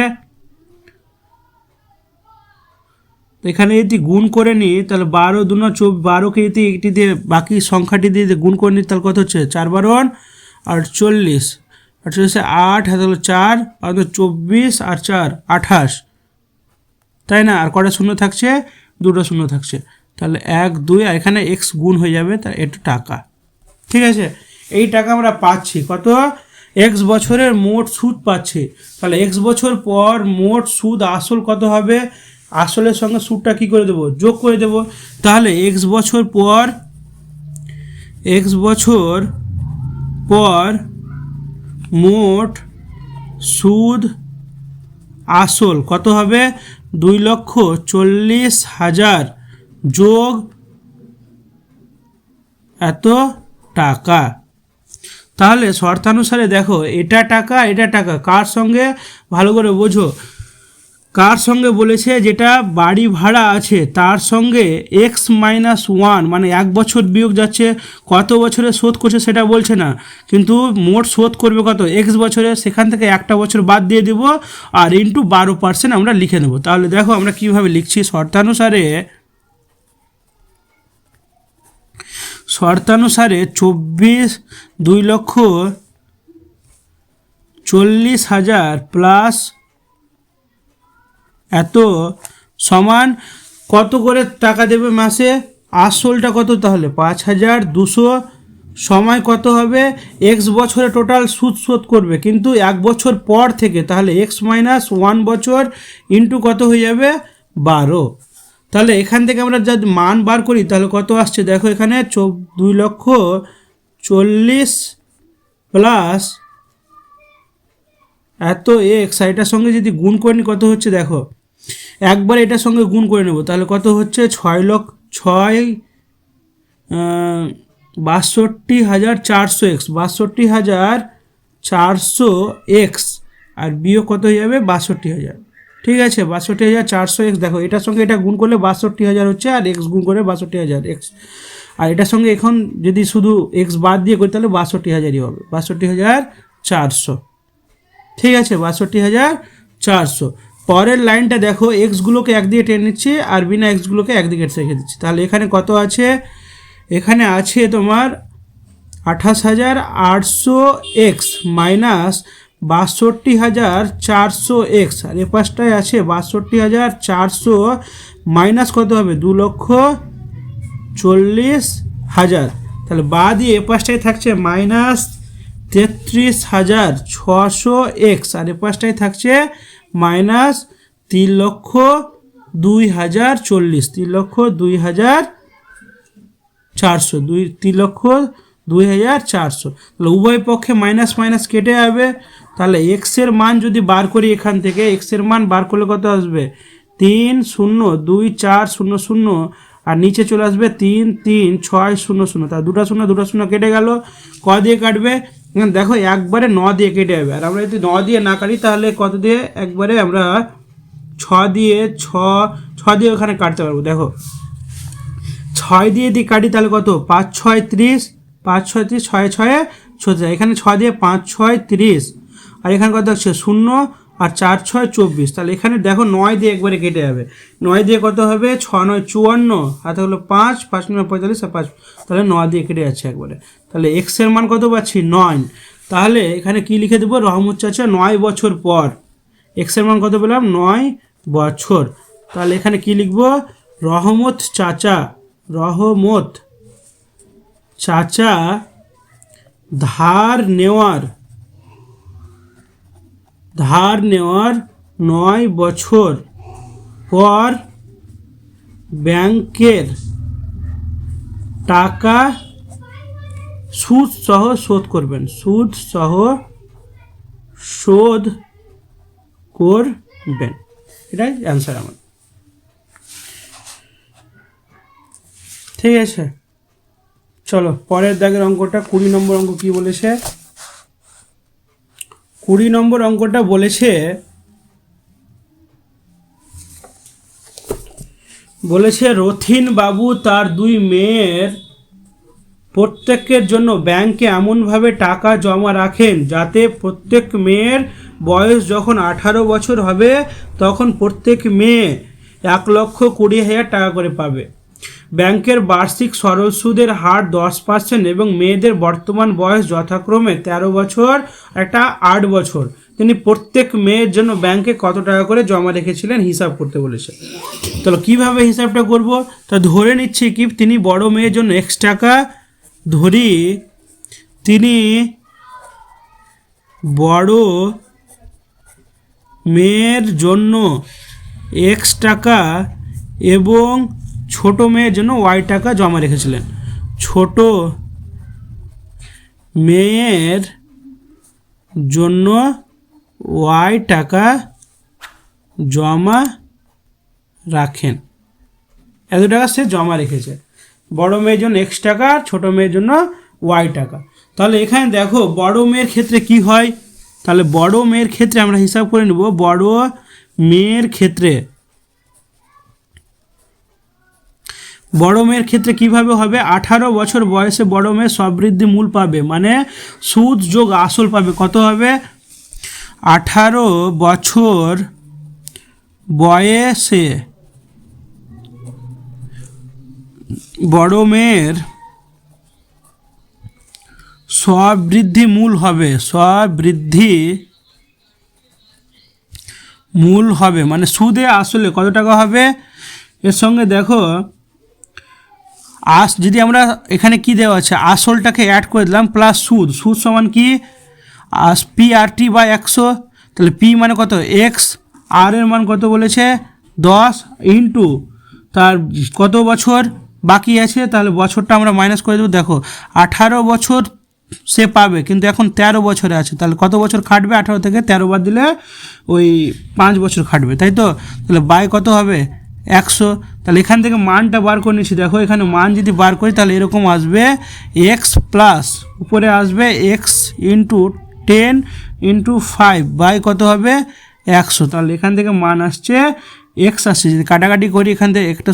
Speaker 1: এখানে যদি গুণ করে নিই তাহলে 12×2=12কে যদি এটি দিয়ে বাকি সংখ্যাটি দিয়ে গুণ করে নিই তাহলে কত হচ্ছে 4×12 = 48, 8 তাহলে 4 আর 24 আর 4 28, তাই না, আর কটা শূন্য থাকছে, দুটো শূন্য থাকছে, তাহলে 1 2 আর এখানে x গুণ হয়ে যাবে, তাহলে এটা টাকা। ঠিক আছে, এই টাকা আমরা পাচ্ছি কত, x বছরের মোট সুদ পাচ্ছি, তাহলে x বছর পর মোট সুদ আসল কত হবে, আসলের সঙ্গে সুদটা কি করে দেব, যোগ করে দেব। তাহলে x বছর পর মোট সুদ আসল কত হবে 2,40,000 যোগ এত টাকা। তাহলে শর্তানুসারে দেখো এটা টাকা কার সঙ্গে ভালো করে বোঝো, কার সঙ্গে বলেছে, যেটা বাড়ি ভাড়া আছে তার সঙ্গে x-1 মানে 1 বছর বিয়োগ যাচ্ছে, কত বছরে শোধ করছে সেটা বলছে না, কিন্তু মোট শোধ করবে কত x বছরে, সেখান থেকে একটা বছর বাদ দিয়ে দেব আর ইন্টু 12% আমরা লিখে নেব। তাহলে দেখো আমরা কিভাবে লিখছি, শর্তানুসারে 2,40,000 40,000 প্লাস এত সমান কত করে টাকা দেবে মাসে? আসলটা কত তাহলে 5,200, সময় কত হবে? এক্স বছরে টোটাল সুদ শোধ করবে, কিন্তু 1 বছর পর থেকে, তাহলে এক্স মাইনাস 1 বছর ইন্টু কত হয়ে যাবে? 12। তাহলে এখান থেকে আমরা যদি মান বার করি তাহলে কত আসছে দেখো, এখানে 2,40,000 প্লাস এত এক্স, আর এটার সঙ্গে যদি গুণ করে নিই কত হচ্ছে দেখো, একবার এটার সঙ্গে গুণ করে নেব, তাহলে কত হচ্ছে 62,400 এক্স, 62,400 এক্স, আর বিয়োগ কত হয়ে যাবে? 62,000। ঠিক আছে, 62,400 এক্স, দেখো এটার সঙ্গে এটা গুণ করলে 62,000 হচ্ছে, আর এক্স গুণ করে 62,000 এক্স, আর এটার সঙ্গে এখন যদি শুধু এক্স বাদ দিয়ে করি তাহলে 62,000ই হবে, 62,400। ঠিক আছে, 62,400। পরের লাইনটা দেখো, এক্সগুলোকে একদিকে টেনে নিচ্ছি আর বিনা এক্সগুলোকে একদিকে রেখে দিচ্ছি, তাহলে এখানে কত আছে? এখানে আছে তোমার 28,800 এক্স মাইনাস 62,400 এক্স, আর এ পাশটায় আছে 62,400 মাইনাস কত হবে? 2,40,000। তাহলে বা দিয়ে এ পাশটায় থাকছে মাইনাস 33,600 এক্স, আর এ পাশটায় থাকছে মাইনাস 3,02,040, 3,02,400, 3,02,400। তাহলে উভয় পক্ষে মাইনাস মাইনাস কেটে যাবে, তাহলে এক্সের মান যদি বার করি এখান থেকে, এক্সের মান বার করলে কত আসবে? 3,0,2,4,0,0, আর নিচে চলে আসবে 3,3,6,0,0। তার দুটা শূন্য কেটে গেল, ক দিয়ে কাটবে? দেখো একবারে 9 দিয়ে কেটে যাবে, আর আমরা যদি 9 দিয়ে না কাটি তাহলে কত দিয়ে? একবারে আমরা 6 দিয়ে ওখানে কাটতে পারবো। দেখো 6 দিয়ে যদি কাটি তাহলে কত? 5 6 30, 5 6 30, 6 6 36, এখানে 6 দিয়ে 5 6 30, আর এখানে কত হচ্ছে? 0, আর 4 6 24। তাহলে এখানে দেখো 9 দিয়ে একবারে কেটে যাবে, 9 দিয়ে কত হবে? 6 9 54, হাতে হলো 5 5 9 45, আর 5, তাহলে 9 দিয়ে কেটে যাচ্ছে একবারে। তাহলে এক্স এর মান কত পাচ্ছি? 9। তাহলে এখানে কি লিখে দেবো? রহমত চাচা 9 বছর পর, এক্স এর মান কত পেলাম? 9 বছর। তাহলে এখানে কি লিখবো? রহমত চাচা ধার নেওয়ার 9 বছর পর ব্যাংকের টাকা সুদ সহ শোধ করবেন, এটাই অ্যান্সার আমার। ঠিক আছে, চলো পরের দাগের অঙ্কটা 20 নম্বর অঙ্ক কি বলেছে? 20 নম্বর অঙ্কটা বলেছে রথিন বাবু তার 2 মেয়ের প্রত্যেকের জন্য ব্যাংকে এমনভাবে টাকা জমা রাখেন যাতে প্রত্যেক মেয়ের বয়স যখন 18 বছর হবে তখন প্রত্যেক মেয়ে 1,20,000 টাকা করে পাবে। ব্যাংকের বার্ষিক সরল সুদের হার 10% এবং মেয়েদের বর্তমান বয়স যথাক্রমে 13 বছর একটা 8 বছর। তিনি প্রত্যেক মেয়ের জন্য ব্যাংকে কত টাকা করে জমা রেখেছিলেন হিসাব করতে বলেছে। তাহলে কীভাবে হিসাবটা করব? তা ধরে নিচ্ছি কি তিনি বড় মেয়ের জন্য X টাকা, ধরি তিনি বড় মেয়ের জন্য X টাকা এবং ছোট মেয়ের জন্য Y টাকা জমা রেখেছিলেন। ছোট মেয়ের জন্য Y টাকা জমা রাখেন, এত টাকা সে জমা রেখেছে। বড় মেয়ের জন্য X টাকা, ছোট মেয়ের জন্য Y টাকা। তাহলে এখানে দেখো বড় মেয়ের ক্ষেত্রে কি হয়, তাহলে বড় মেয়ের ক্ষেত্রে আমরা হিসাব করে নেব। বড় মেয়ের ক্ষেত্রে কিভাবে হবে? 18 বছর বয়সে বড় মেয়ে সবৃদ্ধি মূল পাবে, মানে সুদ যোগ আসল পাবে। কত হবে? 18 বছর বয়সে বড় মেয়ের সবৃদ্ধি মূল হবে, সবৃদ্ধি মূল হবে, মানে সুদে আসলে কত টাকা হবে। এর সঙ্গে দেখো যদি আমরা এখানে কি দেওয়া আছে, আসলটাকে অ্যাড করে দিলাম প্লাস সুদ, সুদ সমান কি পি আর টি বাই 100, তাহলে পি মানে কত এক্স, আর এর মান কত বলেছে 10 ইন্টু তার কত বছর বাকি আছে, তাহলে বছরটা আমরা মাইনাস করে দেবো। দেখো 18 বছর সে পাবে, কিন্তু এখন 13 বছরে আছে, তাহলে কত বছর খাটবে, 18 থেকে 13 বাদ দিলে ওই 5 বছর খাটবে, তাই তো। তাহলে বাই কত হবে 100, তাহলে এখান থেকে মানটা বার করে নিচ্ছি। দেখো এখানে মান যদি বার করি তাহলে এরকম আসবে এক্স প্লাস উপরে আসবে এক্স ইন্টু 10 ইন্টু 5 বাই কত হবে 100, তাহলে এখান থেকে মান আসছে এক্স আসছে। যদি কাটাকাটি করি এখান থেকে একটা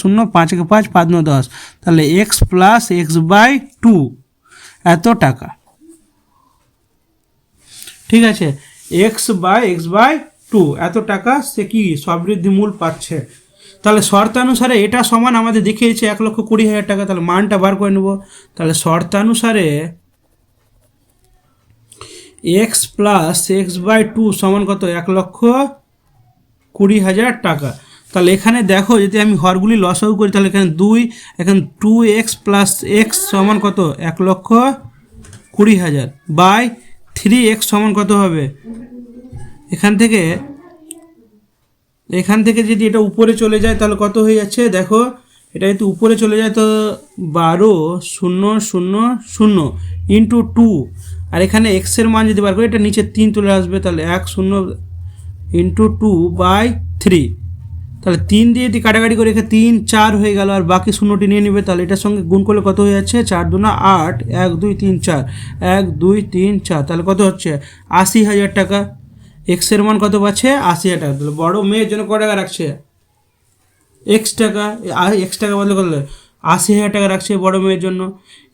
Speaker 1: শূন্য 5 একে 5 5 9 10, তাহলে এক্স প্লাস এক্স বাই 2 এত টাকা। ঠিক আছে, এক্স বাই 2 এত টাকা সে কি সবৃদ্ধি মূল পাচ্ছে। তাহলে শর্তানুসারে এটা সমান আমাদের দেখিয়েছে 1,20,000 টাকা, তাহলে মানটা বার করে নেব। তাহলে শর্তানুসারে এক্স প্লাস এক্স বাই 2 সমান কত 1,20,000 টাকা। তাহলে এখানে দেখো যদি আমি হরগুলি লসাগু করি তাহলে এখানে 2, এখানে 2x প্লাস এক্স সমান কত 1,20,000 বাই 3x সমান কত হবে, এখান থেকে যদি এটা উপরে চলে যায় তাহলে কত হয়ে যাচ্ছে, দেখো এটা যদি উপরে চলে যায় তো 12,000 ইন্টু 2, আর এখানে এক্সের মান যদি বার করি এটা নিচে 3 চলে আসবে, তাহলে 10 ইন্টু 2 বাই 3, তাহলে 3 দিয়ে যদি কাটাকাটি করে এখানে 3 4 হয়ে গেল, আর বাকি শূন্যটি নিয়ে নেবে, তাহলে এটার সঙ্গে গুণ করলে কত হয়ে যাচ্ছে 4 2 8, 1 2 3 4, 1 2 3 4, তাহলে কত হচ্ছে 80,000 টাকা। এক্সের মান কত পাচ্ছে 80,000 টাকা। তাহলে বড় মেয়ের জন্য কত টাকা রাখছে এক্স টাকা বদলে করলে 80,000 টাকা রাখছে বড় মেয়ের জন্য।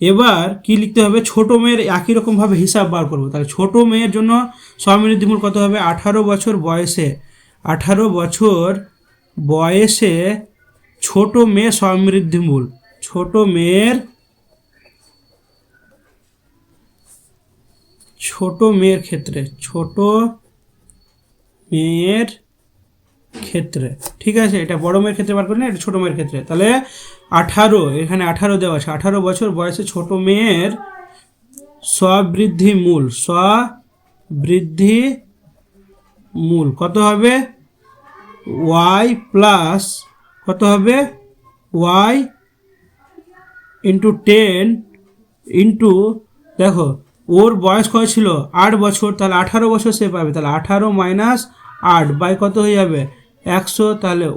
Speaker 1: এবার কি লিখতে হবে, ছোট মেয়ের একই রকমভাবে হিসাব বার করবো। তাহলে ছোট মেয়ের জন্য সমৃদ্ধি মূল কত হবে, 18 বছর বয়সে ছোট মেয়ে সমৃদ্ধি মূল, ছোট মেয়ের ক্ষেত্রে, ঠিক আছে, এটা বড় মেয়ের ক্ষেত্রে বার করলে এটা ছোট মেয়ের ক্ষেত্রে। তাহলে 18, এখানে 18 দেওয়া আছে, 18 বছর বয়সে ছোট মেয়ের স্ববৃদ্ধি মূল কত হবে y প্লাস কত হবে y ইন্টু 10 ইন্টু, দেখো ওর বয়স কত ছিল 8 বছর, তাহলে 18 বছর সে পাবে, তাহলে 18 মাইনাস 8 বাই কত হয়ে যাবে 100, তাহলে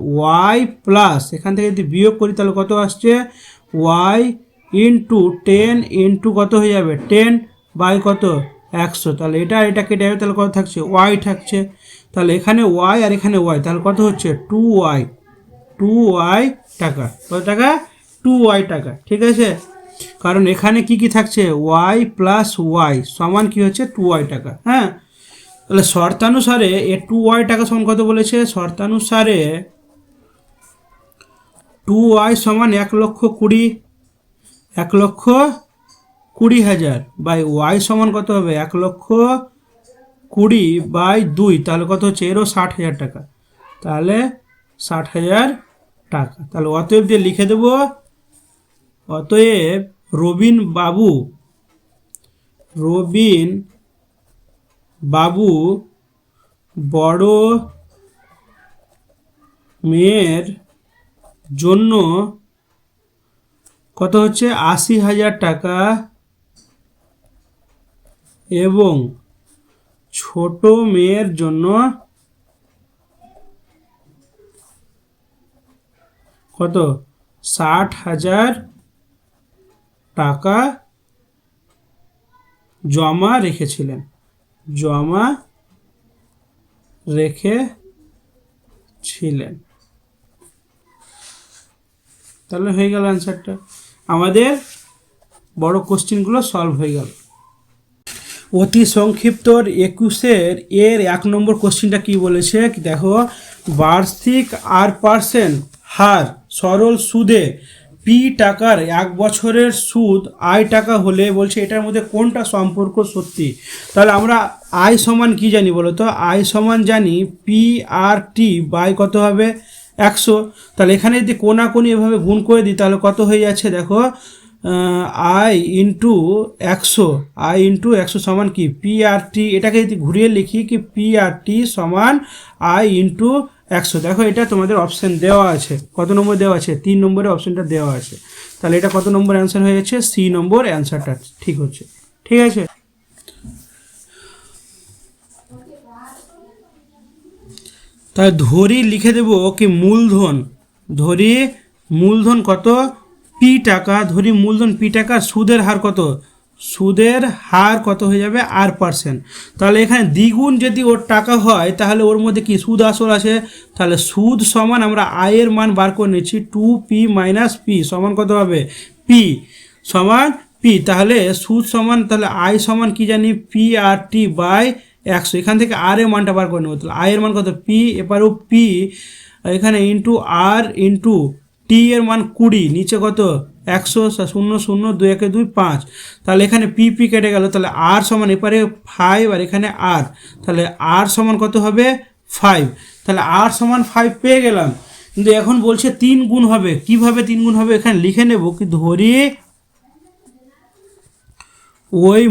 Speaker 1: y প্লাস এখান থেকে যদি বিয়োগ করি তাহলে কত আসছে y ইন্টু 10 ইন্টু কত হয়ে যাবে 10 বাই কত 100, তাহলে এটা কেটে যাবে, তাহলে কত থাকছে y থাকছে। তাহলে এখানে y আর এখানে y, তাহলে কত হচ্ছে 2y টাকা। কত টাকা 2y টাকা, ঠিক আছে, কারণ এখানে কি থাকছে y প্লাস y সমান কি হচ্ছে 2y টাকা। হ্যাঁ, তাহলে শর্তানুসারে এ 2y টাকা সমান কত বলেছে, শর্তানুসারে 2y সমান 1,20,000 বাই y সমান কত হবে 1,20,000 বাই 2, তাহলে কত হচ্ছে এরও 60,000 টাকা, তাহলে 60,000 টাকা। তাহলে অতএব দিয়ে লিখে দেব, অতএব রবিন বাবু বড় মেয়ের জন্য কত হচ্ছে 80,000 টাকা এবং ছোট মেয়ের জন্য কত 60,000 টাকা জমা রেখেছিলেন। তাহলে হয়ে গেল অ্যান্সারটা, আমাদের বড় কোশ্চেনগুলো সলভ হয়ে গেল। অতি সংক্ষিপ্ত 21 এর 1 নম্বর কোশ্চেনটা কি বলেছে দেখো, বার্ষিক R% হার সরল সুদে পি টাকার 1 বছরের সুদ আয় টাকা হলে বলছে এটার মধ্যে কোনটা সম্পর্ক সত্যি। তাহলে আমরা আয় সমান কি জানি বলো তো? আয় সমান জানি পি আর টি বাই কত হবে 100। তাহলে এখানে যদি কোনাকুনি এভাবে গুণ করে দিই তাহলে কত হয়ে যাচ্ছে দেখো, আই ইন্টু 100, আই ইন্টু 100 সমান কি পি আর টি। এটাকে যদি ঘুরিয়ে লিখি কি পি আর টি সমান আই ইন্টু 100। দেখো এটা তোমাদের অপশান দেওয়া আছে, কত নম্বর দেওয়া আছে? 3 নম্বরে অপশানটা দেওয়া আছে। তাহলে এটা কত নম্বর অ্যান্সার হয়ে যাচ্ছে? সি নম্বর অ্যান্সারটা ঠিক হচ্ছে। ঠিক আছে, তাহলে ধরি লিখে দেব কি মূলধন, ধরি মূলধন কত? পি টাকা। ধরি মূলধন পি টাকা, সুদের হার কত? সুদের হার কত হয়ে যাবে? R%। তাহলে এখানে দ্বিগুণ যদি ওর টাকা হয় তাহলে ওর মধ্যে কি সুদ আসল আছে। তাহলে সুদ সমান আমরা আয়ের মান বার করে নিচ্ছি 2p - p সমান কত হবে? p সমান p। তাহলে সুদ সমান, তাহলে আয় সমান কি জানি? P R T by 100। এখান থেকে আর এর মানটা বার করে নেবো। তাহলে আয়ের মান কত? পি, এবারেও পি এখানে ইন্টু আর ইন্টু টি এর মান 20, নিচে কত? 100, 0 0 2 1 2 5। তাহলে এখানে পি পি কেটে গেল। তাহলে আর সমান এপারে 5 আর এখানে আর, তাহলে আর সমান কত হবে? 5। তাহলে আর সমান 5 পেয়ে গেলাম। কিন্তু এখন বলছে 3 গুণ হবে। কিভাবে 3 গুণ হবে? এখানে লিখে নেব কি ধরি ওই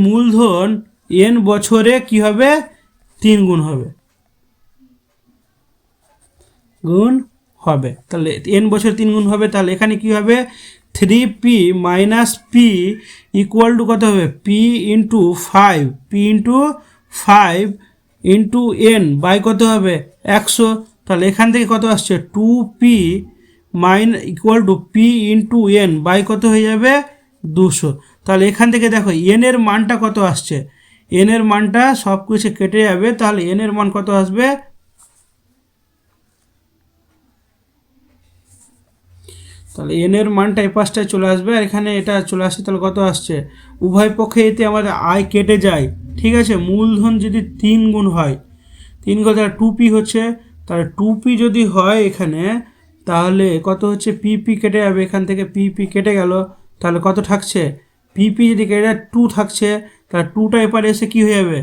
Speaker 1: মূলধন n বছরে কি হবে? 3 গুণ হবে, গুণ হবে। তাহলে n বছর 3 গুণ হবে। তাহলে এখানে কি হবে? 3p - p ইকুয়াল টু কত হবে? p into 5, p into 5 into n by কত হবে? 100। তাহলে এখান থেকে কত আসছে? 2p equal to p into n by কত হয়ে যাবে? 200। তাহলে এখান থেকে দেখো n এর মানটা কত আসছে? n এর মানটা সব কিছু কেটে যাবে। তাহলে n এর মান কত আসবে? তাহলে n এর মানটা এই পাশটায় চলে আসবে আর এখানে এটা চলে আসছে। তাহলে কত আসছে? উভয় পক্ষে এতে আমাদের আয় কেটে যায়। ঠিক আছে, মূলধন যদি 3 গুণ হয়, 3 গুণ তাহলে 2p হচ্ছে। তাহলে 2p যদি হয় এখানে, তাহলে কত হচ্ছে? পিপি কেটে যাবে, এখান থেকে পিপি কেটে গেল। তাহলে কত থাকছে? পিপি যদি কেটে যায় 2 থাকছে। তাহলে 2টা এপারে এসে কি হয়ে যাবে?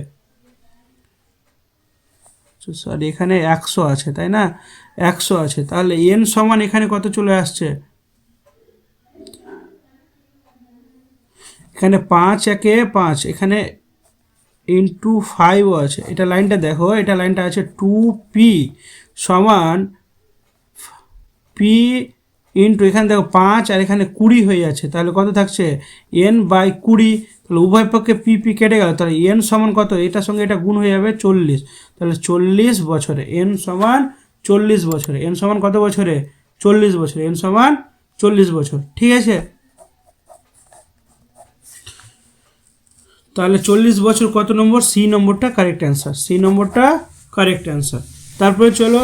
Speaker 1: সরি, এখানে 100 আছে তাই না? 100 আছে। তাহলে n সমান এখানে কত চলে আসছে? এখানে 5 একে 5, এখানে ইন্টু 5 আছে। এটা লাইনটা দেখো, এটা লাইনটা আছে 2p সমান p ইন্টু এখানে দেখো 5 আর এখানে 20 হয়ে যাচ্ছে। তাহলে কত থাকছে? n by 20। তাহলে উভয় পক্ষে পি পি কেটে গেল। তাহলে n সমান কত? এটার সঙ্গে এটা গুণ হয়ে যাবে 40। তাহলে 40 বছরে n সমান 40 বছরে। n সমান কত বছরে? 40 বছরে। n সমান 40 বছর। ঠিক আছে, তাহলে 40 বছর কত নম্বর? সি নম্বরটা কারেক্ট অ্যান্সার, সি নম্বরটা কারেক্ট অ্যান্সার। তারপরে চলো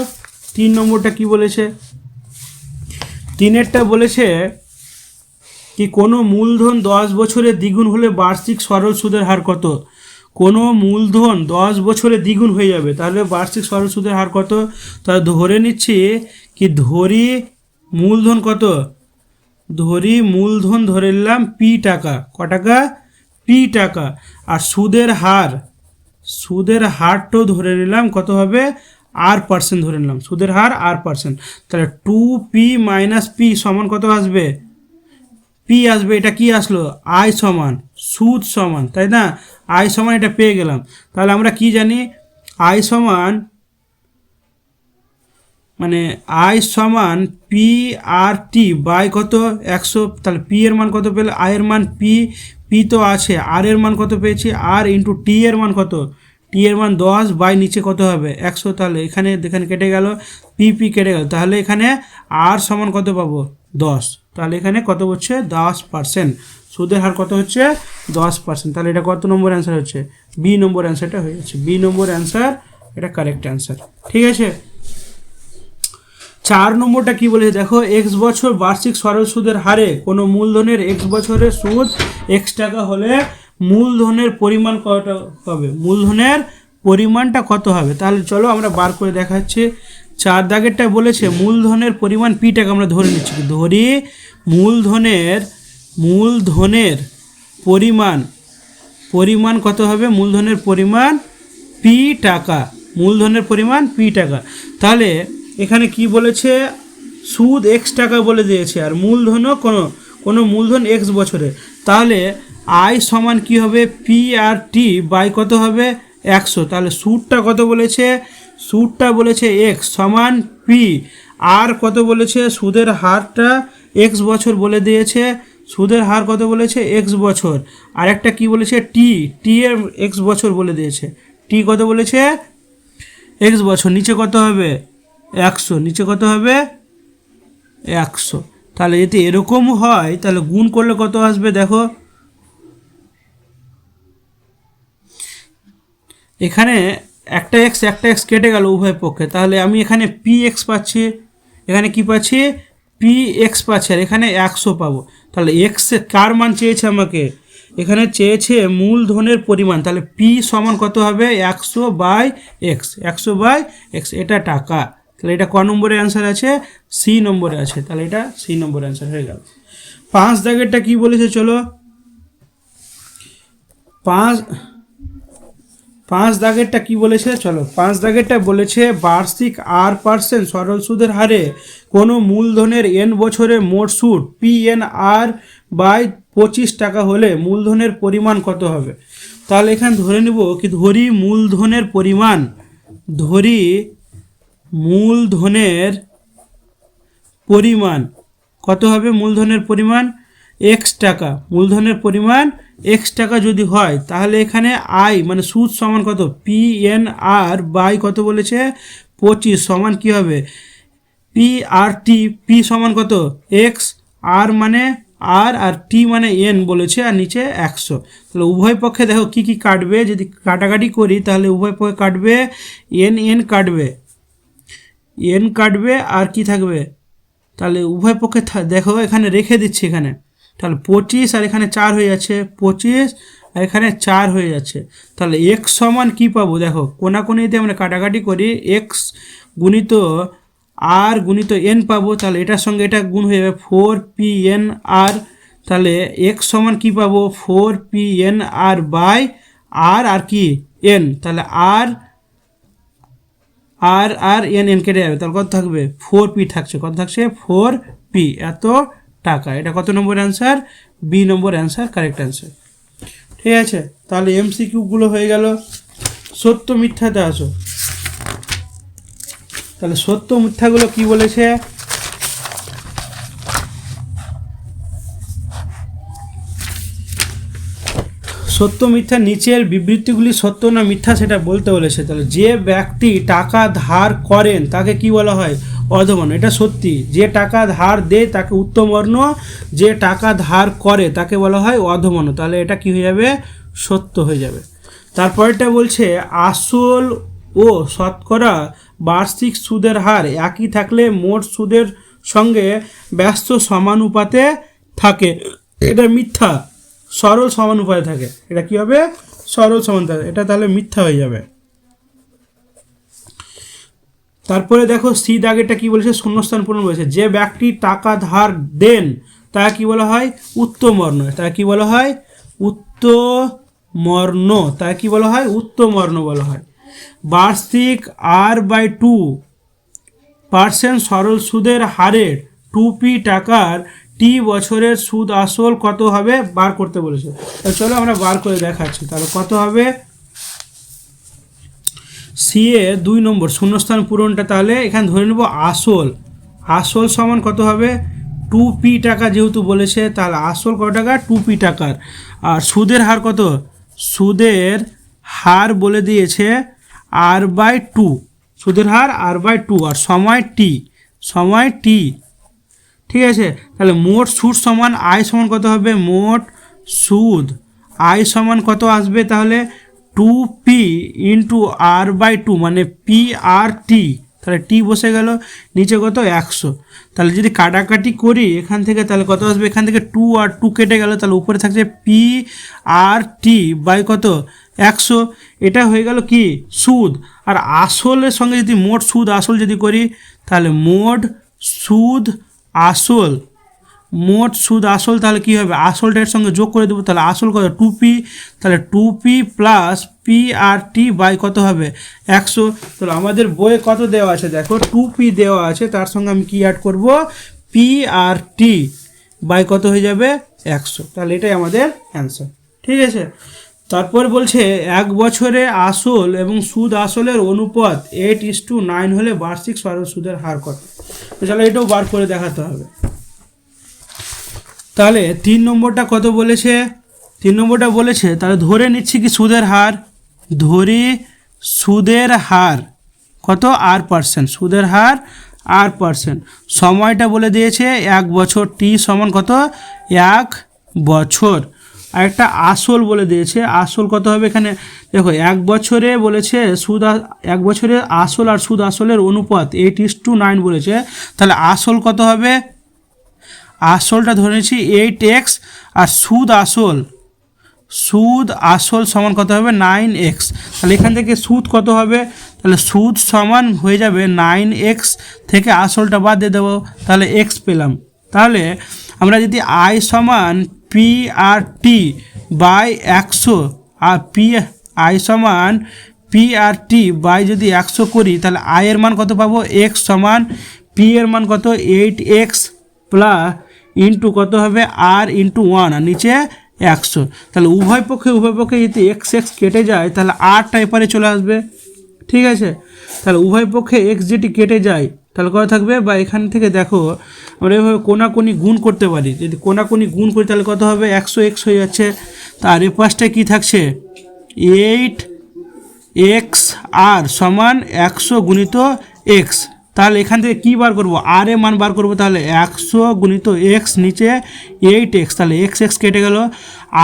Speaker 1: 3 নম্বরটা কি বলেছে? 3এরটা বলেছে কি কোনো মূলধন 10 বছরে দ্বিগুণ হলে বার্ষিক সরল সুদের হার কত? কোনো মূলধন 10 বছরে দ্বিগুণ হয়ে যাবে, তাহলে বার্ষিক সরল সুদের হার কত? তাহলে ধরে নিচ্ছি কি ধরি মূলধন কত? ধরি মূলধন ধরে নিলাম পি টাকা। ক টাকা? পি টাকা। আর সুদের হারটাও ধরে নিলাম কত হবে? R% ধরে নিলাম, সুদের হার R%। তাহলে 2p - p সমান কত আসবে? p আসবে। এটা কি আসলো? আয় সমান সুদ সমান, তাই না? আয় সমান এটা পেয়ে গেলাম। তাহলে আমরা কি জানি? আয় সমান আয় সমান পি আর টি বাই কত? 100। তাহলে পি এর মান কত পেলে? আয়ের মান পি, পি তো আছে। আর এর মান কত পেয়েছি? আর ইন্টু টি এর মান কত? টি এর মান 10 বাই নিচে কত হবে? 100। তাহলে এখানে কেটে গেল, পি পি কেটে গেল। তাহলে এখানে আর সমান কত পাবো? 10। তাহলে এখানে কত হচ্ছে? 10%। সুদের হার কত হচ্ছে? 10%। তাহলে এটা কত নম্বর অ্যান্সার হচ্ছে? বি নম্বর অ্যান্সারটা হয়ে যাচ্ছে। বি নম্বর অ্যান্সার, এটা কারেক্ট অ্যান্সার। ঠিক আছে, 4 নম্বরটা কি বলেছে দেখো? এক্স বছর বার্ষিক সরল সুদের হারে কোনো মূলধনের এক্স বছরের সুদ x টাকা হলে মূলধনের পরিমাণ কত হবে? মূলধনের পরিমাণটা কত হবে? তাহলে চলো আমরা বার করে দেখাচ্ছি। 4 দাগেরটা বলেছে মূলধনের পরিমাণ পি টাকা, আমরা ধরে নিচ্ছি, ধরি মূলধনের পরিমাণ কত হবে, মূলধনের পরিমাণ পি টাকা, মূলধনের পরিমাণ পি টাকা। তাহলে এখানে কি বলেছে, সুদ এক্স টাকা বলে দিয়েছে, আর মূলধনও কোনো মূলধন এক্স বছরে। তাহলে আই সমান কি হবে, পি আর টি বাই কত হবে 100। তাহলে সুদটা কত বলেছে, সুদটা বলেছে এক্স সমান পি, আর কত বলেছে, সুদের হারটা এক্স বছর বলে দিয়েছে, সুদের হার কত বলেছে এক্স বছর, আর একটা কি বলেছে টি এর এক্স বছর বলে দিয়েছে, টি কত বলেছে এক্স বছর, নিচে কত হবে 100, নিচে কত হবে 100। তাহলে যদি এরকম হয় তাহলে গুণ করলে কত আসবে দেখো, এখানে একটা এক্স কেটে গেল উভয় পক্ষে, তাহলে আমি এখানে পি এক্স পাচ্ছি, এখানে কি পাচ্ছি পি এক্স পাচ্ছি, আর এখানে 100 পাবো। তাহলে এক্স কার মান চেয়েছে আমাকে, এখানে চেয়েছে মূলধনের পরিমাণ, তাহলে পি সমান কত হবে 100/x, 100/x, এটা টাকা। তাহলে এটা ক নম্বরে অ্যান্সার আছে, সি নম্বরে আছে, তাহলে এটা সি নম্বরে অ্যান্সার হয়ে গেল। 5 দাগেরটা কি বলেছে, চলো 5 দাগেরটা কি বলেছে, চলো 5 দাগেরটা বলেছে বার্ষিক R% সরল সুদের হারে কোনো মূলধনের n বছরে মোট সুদ PNR/25 টাকা হলে মূলধনের পরিমাণ কত হবে। তাহলে এখানে ধরে নেব কি, ধরি মূলধনের পরিমাণ কত হবে, মূলধনের পরিমাণ এক্স টাকা, মূলধনের পরিমাণ এক্স টাকা যদি হয়, তাহলে এখানে আই মানে সুদ সমান কত, PNR বাই কত বলেছে 25 সমান কি হবে PRT, পি সমান কত এক্স, আর মানে আর টি মানে এন বলেছে, আর নিচে 100। তাহলে উভয় পক্ষে দেখো কি কি কাটবে, যদি কাটাকাটি করি তাহলে উভয় পক্ষে কাটবে এন কাটবে আর কি থাকবে, তাহলে উভয় পক্ষে দেখো এখানে রেখে দিচ্ছি এখানে, তাহলে 25 আর এখানে 4 হয়ে যাচ্ছে, 25 আর এখানে 4 হয়ে যাচ্ছে। তাহলে এক্স সমান কি পাবো, দেখো কোনাকুনিতে আমরা কাটাকাটি করি, এক্স গুণিত আর গুণিত এন পাবো, তাহলে এটার সঙ্গে এটা গুণ হয়ে যাবে 4PNR। তাহলে এক্স সমান কি পাবো 4PNR বাই আর কি এন, তাহলে আর এন কেটে যাবে, তাহলে কত থাকবে 4P থাকছে, কত থাকছে 4P, এত টাকা। এটা কত নম্বর অ্যান্সার, বি নম্বর অ্যান্সার, কারেক্ট অ্যান্সার। ঠিক আছে, তাহলে MCQগুলো হয়ে গেল। সত্য মিথ্যাতে আসো, তাহলে সত্য মিথ্যাগুলো কি বলেছে, সত্য মিথ্যা নিচের বিবৃতিগুলি সত্য না মিথ্যা সেটা বলতে বলেছে। তাহলে যে ব্যক্তি টাকা ধার করেন তাকে কি বলা হয় অধমন, এটা সত্যি। যে টাকা ধার দেয় তাকে উত্তমবর্ণ, যে টাকা ধার করে তাকে বলা হয় অধমন, তাহলে এটা কি হয়ে যাবে সত্য হয়ে যাবে। তারপরটা বলছে আসল ও শতকরা বার্ষিক সুদের হার একই থাকলে মোট সুদের সঙ্গে ব্যস্ত সমানুপাতে থাকে, এটা মিথ্যা, সরল সমানুপাতে থাকে, এটা কি হবে সরল সমানুপাতে, এটা তাহলে মিথ্যা হয়ে যাবে। তারপরে দেখো সি দাগেরটা কি বলেছে, শূন্যস্থান পূরণ বলেছে। যে ব্যক্তি টাকা ধার দেন তাকে কি বলা হয় উত্তমবর্ণ, তাকে কি বলা হয় উত্তমবর্ণ, তাকে কি বলা হয় উত্তমবর্ণ বলা হয়। বার্ষিক R/2% সরল সুদের হারে 2P টাকার টি বছরের সুদ আসল কত হবে বার করতে বলেছে। চলো আমরা বার করে দেখাচ্ছি, তাহলে কত হবে সি এ 2 নম্বর শূন্যস্থান পূরণটা, তাহলে এখানে ধরে নেব আসল সমান কত হবে 2P টাকা, যেহেতু বলেছে তাহলে আসল কত টাকা 2P টাকার, আর সুদের হার কত, সুদের হার বলে দিয়েছে R/2, সুদের হার R/2, আর সময় টি। ঠিক আছে, তাহলে মোট সুদ সমান আয় সমান কত হবে, মোট সুদ আয় সমান কত আসবে, তাহলে 2P ইন্টু R/2 মানে PRT, তাহলে টি বসে গেল, নিচে কত 100। তাহলে যদি কাটাকাটি করি এখান থেকে তাহলে কত আসবে, এখান থেকে 2 আর 2 কেটে গেল, তাহলে উপরে থাকছে PRT বাই কত 100, এটা হয়ে গেল কি সুদ। আর আসলের সঙ্গে যদি মোট সুদ আসল যদি করি তাহলে মোট সুদ আসল, মোট সুদ আসল তাহলে কী হবে, আসলটার সঙ্গে যোগ করে দেবো, তাহলে আসল কত 2p, তাহলে 2p plus P R T by কত হবে 100। তাহলে আমাদের বইয়ে কত দেওয়া আছে দেখো 2p দেওয়া আছে, তার সঙ্গে আমি কি অ্যাড করব পি আর টি বাই কত হয়ে যাবে 100। তাহলে এটাই আমাদের অ্যান্সার। ঠিক আছে, তারপর বলছে 1 বছরে আসল এবং সুদ আসলের অনুপাত 8:9 হলে বার্ষিক সরল সুদের হার কত। তো চলো এটাও বার করে দেখাতে হবে। তাহলে 3 নম্বরটা কত বলেছে, 3 নম্বরটা বলেছে তাহলে ধরে নিচ্ছি কি সুদের হার, ধরি সুদের হার কত r%, সুদের হার r%, সময়টা বলে দিয়েছে 1 বছর, টি সমান কত 1 বছর, আর একটা আসল বলে দিয়েছে, আসল কত হবে এখানে দেখো 1 বছরে বলেছে সুদ 1 বছরে আসল আর সুদ আসলের অনুপাত 8:9 বলেছে, তাহলে আসল কত হবে, আসলটা ধরে নিচ্ছি 8x, আর সুদ আসল, সুদ আসল সমান কত হবে 9x, তাহলে এখান থেকে সুদ কত হবে, তাহলে সুদ সমান হয়ে যাবে 9x থেকে আসলটা বাদ দিয়ে দেবো, তাহলে x পেলাম। তাহলে আমরা যদি i সমান পি আর টি বাই 100 আর i সমান পি আর টি বাই যদি 100 করি তাহলে i এর মান কত পাবো, x সমান p এর মান কত 8x প্লাস ইন্টু কত হবে r ইন্টু 1 আর নিচে 100। তাহলে উভয় পক্ষে যদি এক্স কেটে যায় তাহলে আরটা এপারে চলে আসবে। ঠিক আছে, তাহলে উভয় পক্ষে এক্স যেটি কেটে যায় তাহলে কত থাকবে, বা এখান থেকে দেখো আমরা এভাবে কোনাকুনি গুণ করতে পারি, যদি কোনাকুনি গুণ করি তাহলে কত হবে 100x হয়ে যাচ্ছে, তার এ পাশটায় কী থাকছে 8x আর সমান 100 গুণিত এক্স। তাহলে এখান থেকে কী বার করবো, আর এ মান বার করবো, তাহলে 100 গুণিত এক্স নিচে 8x, তাহলে এক্স কেটে গেল,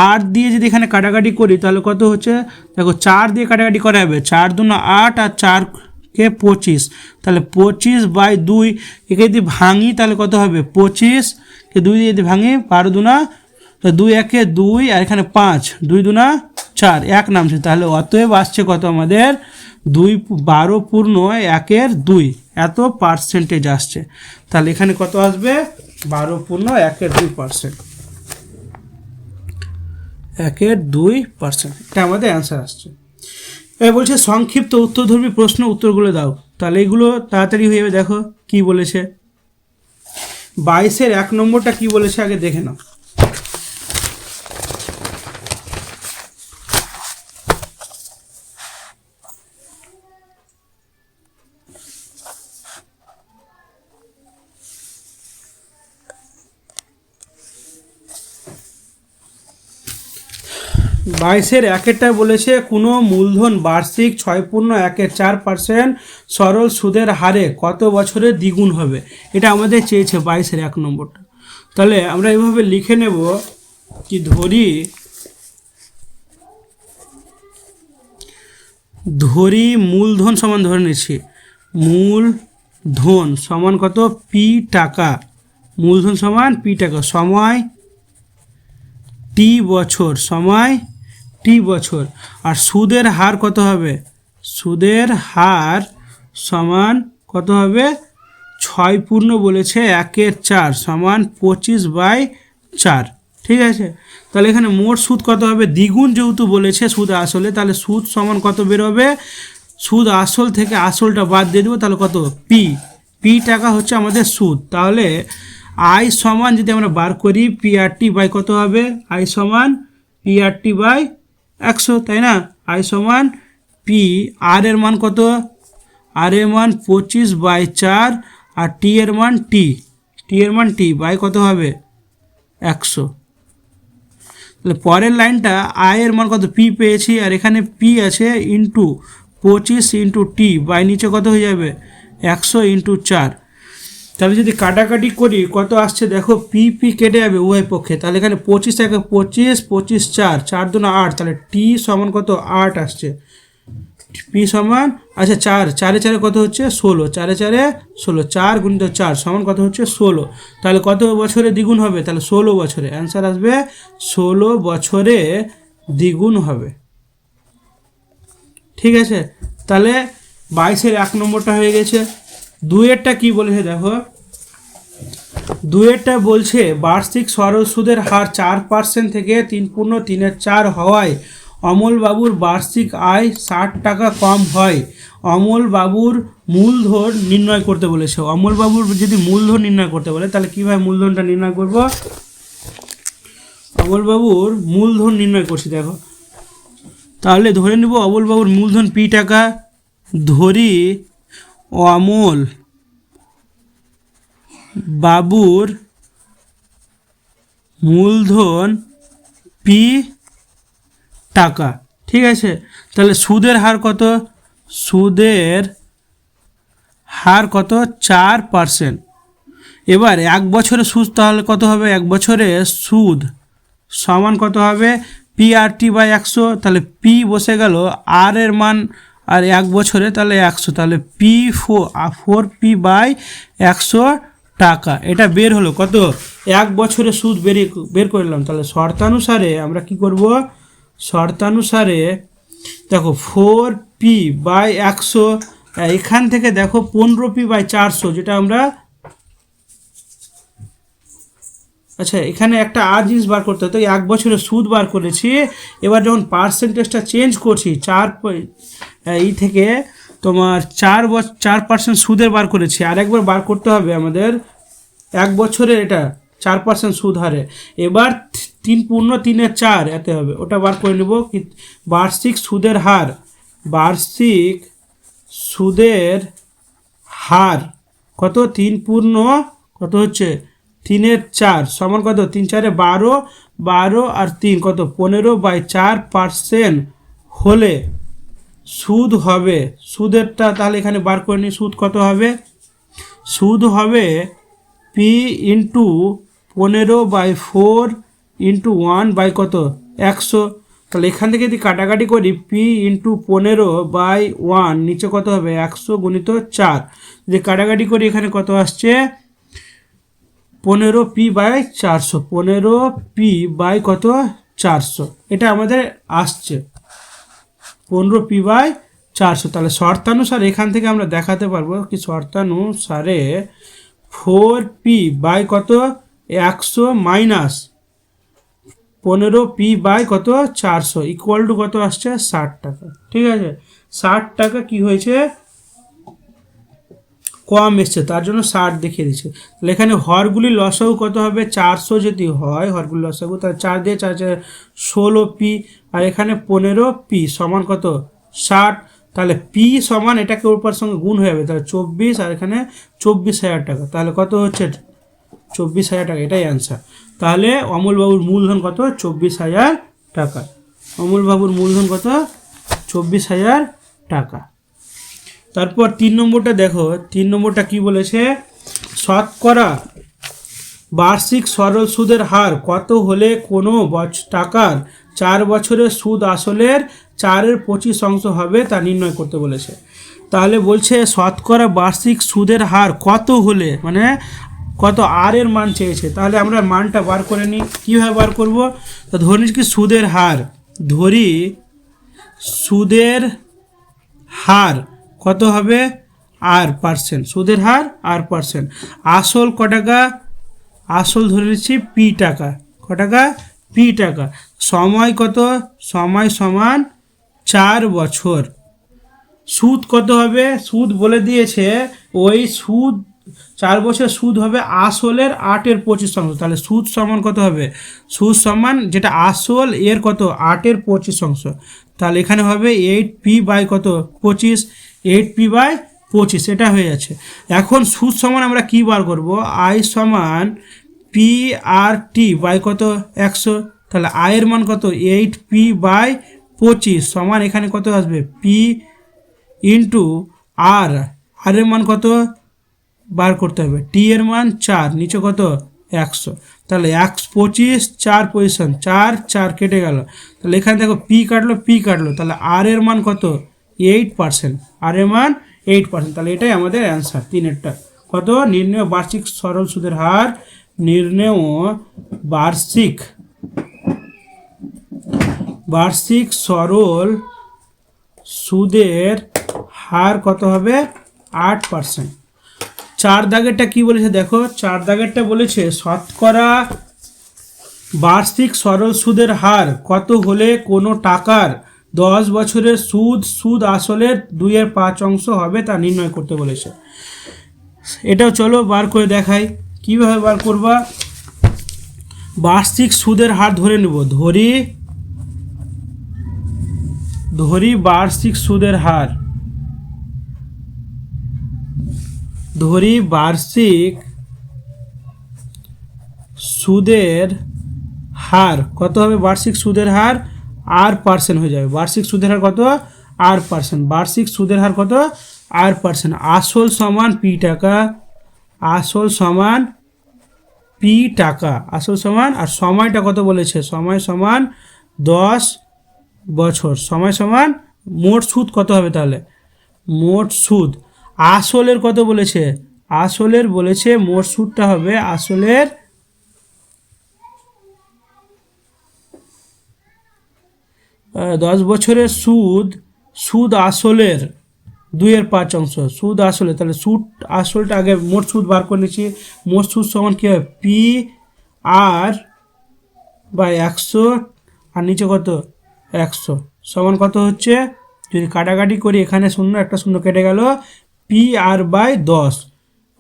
Speaker 1: আর দিয়ে যদি এখানে কাটাকাটি করি তাহলে কত হচ্ছে দেখো 4 দিয়ে কাটাকাটি করা যাবে, 4 2 8 আর 4কে 25, তাহলে 25/2, একে যদি ভাঙি তাহলে কত হবে 25কে 2 দিয়ে যদি ভাঙি 12 2 2 1 2 আর এখানে 5 2 2 4 1 নামছে, তাহলে অতএব আসছে কত আমাদের 12/1/2 এত পার্সেন্টেজ আসছে। তাহলে এখানে কত আসবে 12/1/2%, 1/2%, এটা আমাদের অ্যান্সার আসছে। এবার বলছে সংক্ষিপ্ত উত্তরধর্মী প্রশ্ন উত্তরগুলো দাও, তাহলে এইগুলো তাড়াতাড়ি হয়ে যাবে। দেখো কি বলেছে 22-এর 1 নম্বরটা কি বলেছে আগে দেখে নাও। বাইশের একেরটা বলেছে কোনো মূলধন বার্ষিক 6.14% সরল সুদের হারে কত বছরে দ্বিগুণ হবে, এটা আমাদের চেয়েছে 22-এর 1 নম্বরটা। তাহলে আমরা এভাবে লিখে নেব কি ধরি মূলধন সমান ধরে নিচ্ছি, মূলধন সমান কত পি টাকা, মূলধন সমান পি টাকা, সময় টি বছর, সময় টি বছর, আর সুদের হার কত হবে, সুদের হার সমান কত হবে 6 বলেছে 1/4 সমান 25/4। ঠিক আছে, তাহলে এখানে মোট সুদ কত হবে, দ্বিগুণ যেহেতু বলেছে সুদ আসলে, তাহলে সুদ সমান কত বেরোবে, সুদ আসল থেকে আসলটা বাদ দিয়ে দেবো, তাহলে কত পি টাকা হচ্ছে আমাদের সুদ। তাহলে আই সমান যদি আমরা বার করি পি আর টি বাই কত হবে, আই সমান পি আর টি বাই 100, তাই না, আই সমান পি, আর এর মান কত, আর এর মান 25/4 আর টি এর মান টি বাই কত হবে 100। তাহলে পরের লাইনটা আই এর মান কত পি পেয়েছি, আর এখানে পি আছে ইন্টু 25 ইন্টু টি বাই নিচে কত হয়ে যাবে 100 ইন্টু 4। তাহলে যদি কাটাকাটি করি কত আসছে দেখো, পি কেটে যাবে উভয় পক্ষে, তাহলে এখানে 25 থেকে 25 4 4 2 8, তাহলে টি সমান কত 8 আসছে, পি সমান আচ্ছা 4 4 কত হচ্ছে 16, 4 4 16, 4 গুণিত 4 সমান কত হচ্ছে 16। তাহলে কত বছরে দ্বিগুণ হবে, তাহলে 16 বছরে, অ্যান্সার আসবে 16 বছরে দ্বিগুণ হবে। ঠিক আছে, তাহলে 22-এর 1 নম্বরটা হয়ে গেছে। 2-এরটা কি বলেছে দেখো, 2-এরটা বলছে বার্ষিক সরল সুদের হার 4% থেকে 3.34 হওয়ায় অমলবাবুর বার্ষিক আয় 60 টাকা কম হয়। অমলবাবুর মূলধন নির্ণয় করতে বলেছে। অমলবাবুর যদি মূলধন নির্ণয় করতে বলে তাহলে কীভাবে মূলধনটা নির্ণয় করব? অমলবাবুর মূলধন নির্ণয় করছি দেখো, তাহলে ধরে নেব অমলবাবুর মূলধন পি টাকা, ধরি অমল বাবুর মূলধন পি টাকা। ঠিক আছে, তাহলে সুদের হার কত? সুদের হার কত? 4%। এবার 1 বছরের সুদ তাহলে কত হবে? 1 বছরে সুদ সমান কত হবে? P R T by 100। তাহলে পি বসে গেল, আর এর মান আর 1 বছরে তাহলে 100, তাহলে পি 4P বাই 100 টাকা। এটা বের হলো কত? 1 বছরে সুদ বের করলাম। তাহলে শর্তানুসারে আমরা কি করব? শর্তানুসারে দেখো 4P বাই 100, এখান থেকে দেখো 15P বাই 400, যেটা আমরা, আচ্ছা এখানে একটা আর জিনিস বার করতে হতো। 1 বছরের সুদ বার করেছি, এবার যখন পার্সেন্টেজটা চেঞ্জ করছি 4 এই থেকে তোমার 4% সুদের বার করেছি, আরেকবার বার করতে হবে আমাদের 1 বছরে এটা 4% সুদ হারে। এবার 3.34 এতে হবে, ওটা বার করে নেব। বার্ষিক সুদের হার, বার্ষিক সুদের হার কত? 3 কত হচ্ছে? 3/4 সমান কত? 3×4 12, 12 আর 3 কত? 15 বাই 4% হলে সুদ হবে, সুদেরটা তাহলে এখানে বার করে নিই। সুদ কত হবে? সুদ হবে পি ইন্টু 15/4 × 1 বাই কত? 100। তাহলে এখান থেকে যদি কাটাকাটি করি, পি ইন্টু 15/1 নিচে কত হবে? 100 গুণিত 4। যদি কাটাকাটি করি এখানে কত আসছে? 15P বাই 400, 15P বাই কত? 400, এটা আমাদের আসছে 15P বাই 400। তাহলে শর্তানুসারে এখান থেকে আমরা দেখাতে পারবো কি? শর্তানুসারে 4P বাই কত? 100 মাইনাস 15P বাই কত? 400 ইকুয়াল টু কত আসছে? 60 টাকা। ঠিক আছে, 60 টাকা কি হয়েছে? কম এসছে, তার জন্য 60 দেখিয়ে দিচ্ছে। তাহলে এখানে হরগুলি লসাগু কত হবে? 400 যদি হয় হরগুলি লসাগু, তাহলে 4 দিয়ে 4 16P, আর এখানে 15P সমান কত? 60। তাহলে P সমান এটাকে ওপর সঙ্গে গুণ হয়ে যাবে, তাহলে 24, আর এখানে 24,000 টাকা। তাহলে কত হচ্ছে? 24,000 টাকা, এটাই অ্যান্সার। তাহলে অমলবাবুর মূলধন কত? 24,000 টাকা। অমলবাবুর মূলধন কত? 24,000 টাকা। তারপর 3 নম্বরটা দেখো, 3 নম্বরটা কি বলেছে? শতকরা বার্ষিক সরল সুদের হার কত হলে কোনো টাকার 4 বছরের সুদ আসলের 4/25 হবে তা নির্ণয় করতে বলেছে। তাহলে বলছে শতকরা বার্ষিক সুদের হার কত হলে, মানে কত আর এর মান চেয়েছে। তাহলে আমরা মানটা বার করে নিই। কীভাবে বার করব? তো ধরি কি সুদের হার, ধরি সুদের হার কত হবে? R%, সুদের হার R%। আসল ক টাকা? আসল ধরে নিচ্ছি P টাকা। ক টাকা? P টাকা। সময় কত? সময় সমান 4 বছর। সুদ কত হবে? সুদ বলে দিয়েছে, ওই সুদ 4 বছর সুদ হবে আসলের 8/25। তাহলে সুদ সমান কত হবে? সুদ সমান যেটা আসল এর কত? 8/25। তাহলে এখানে হবে 8P বাই কত? 25, 8P বাই 25, এটা হয়ে যাচ্ছে। এখন সুদ সমান আমরা কি বার করব? আই সমান PRT বাই কত? 100। তাহলে আয়ের মান কত? 8P বাই 25 সমান এখানে কত আসবে? P ইন্টু আর, আর এর মান কত বার করতে হবে? টি এর মান 4, নিচে কত? 100। তাহলে 25, 4 পজিশন, 4 4 কেটে গেল। তাহলে এখানে দেখো পি কাটলো, পি কাটলো, তাহলে আর এর মান কত? 8%, আর এর মান 8%। তাহলে এটাই আমাদের অ্যান্সার 3-এরটা। কত? নির্ণেয় বার্ষিক সরল সুদের হার, নির্ণেয় বার্ষিক সরল সুদের হার কত হবে 8%। 4 দাগেরটা কি বলেছে দেখো, 4 দাগেরটা বলেছে শতকরা বার্ষিক সরল সুদের হার কত হলে কোনো টাকার 10 বছরের সুদ আসলের 2/5 হবে তা নির্ণয় করতে বলেছে। এটাও চলো বার করে দেখাই। কিভাবে বার করবা, বার্ষিক সুদের হার ধরে নেব, ধরি বার্ষিক সুদের হার, ধরি বার্ষিক সুদের হার কত হবে, বার্ষিক সুদের হার R% হয়ে যাবে। বার্ষিক সুদের হার কত, R%। বার্ষিক সুদের হার কত, R%। আসল সমান P টাকা, আসল সমান P টাকা, আসল সমান, আর সময়টা কত বলেছে, সময় সমান 10 বছর, সময় সমান মোট সুদ কত হবে তাহলে, মোট সুদ আসলের কত বলেছে, আসলের বলেছে মোট সুদটা হবে আসলের 10 বছরের সুদ আসলের 2/5, সুদ আসলে, তাহলে সুদ আসলটা আগে মোট সুদ বার করে নিচ্ছি। মোট সুদ সমান কী হবে, PR/100, আর নিচে কত 100 সমান কত হচ্ছে, যদি কাটাকাটি করি এখানে শূন্য একটা শূন্য কেটে গেল, PR/10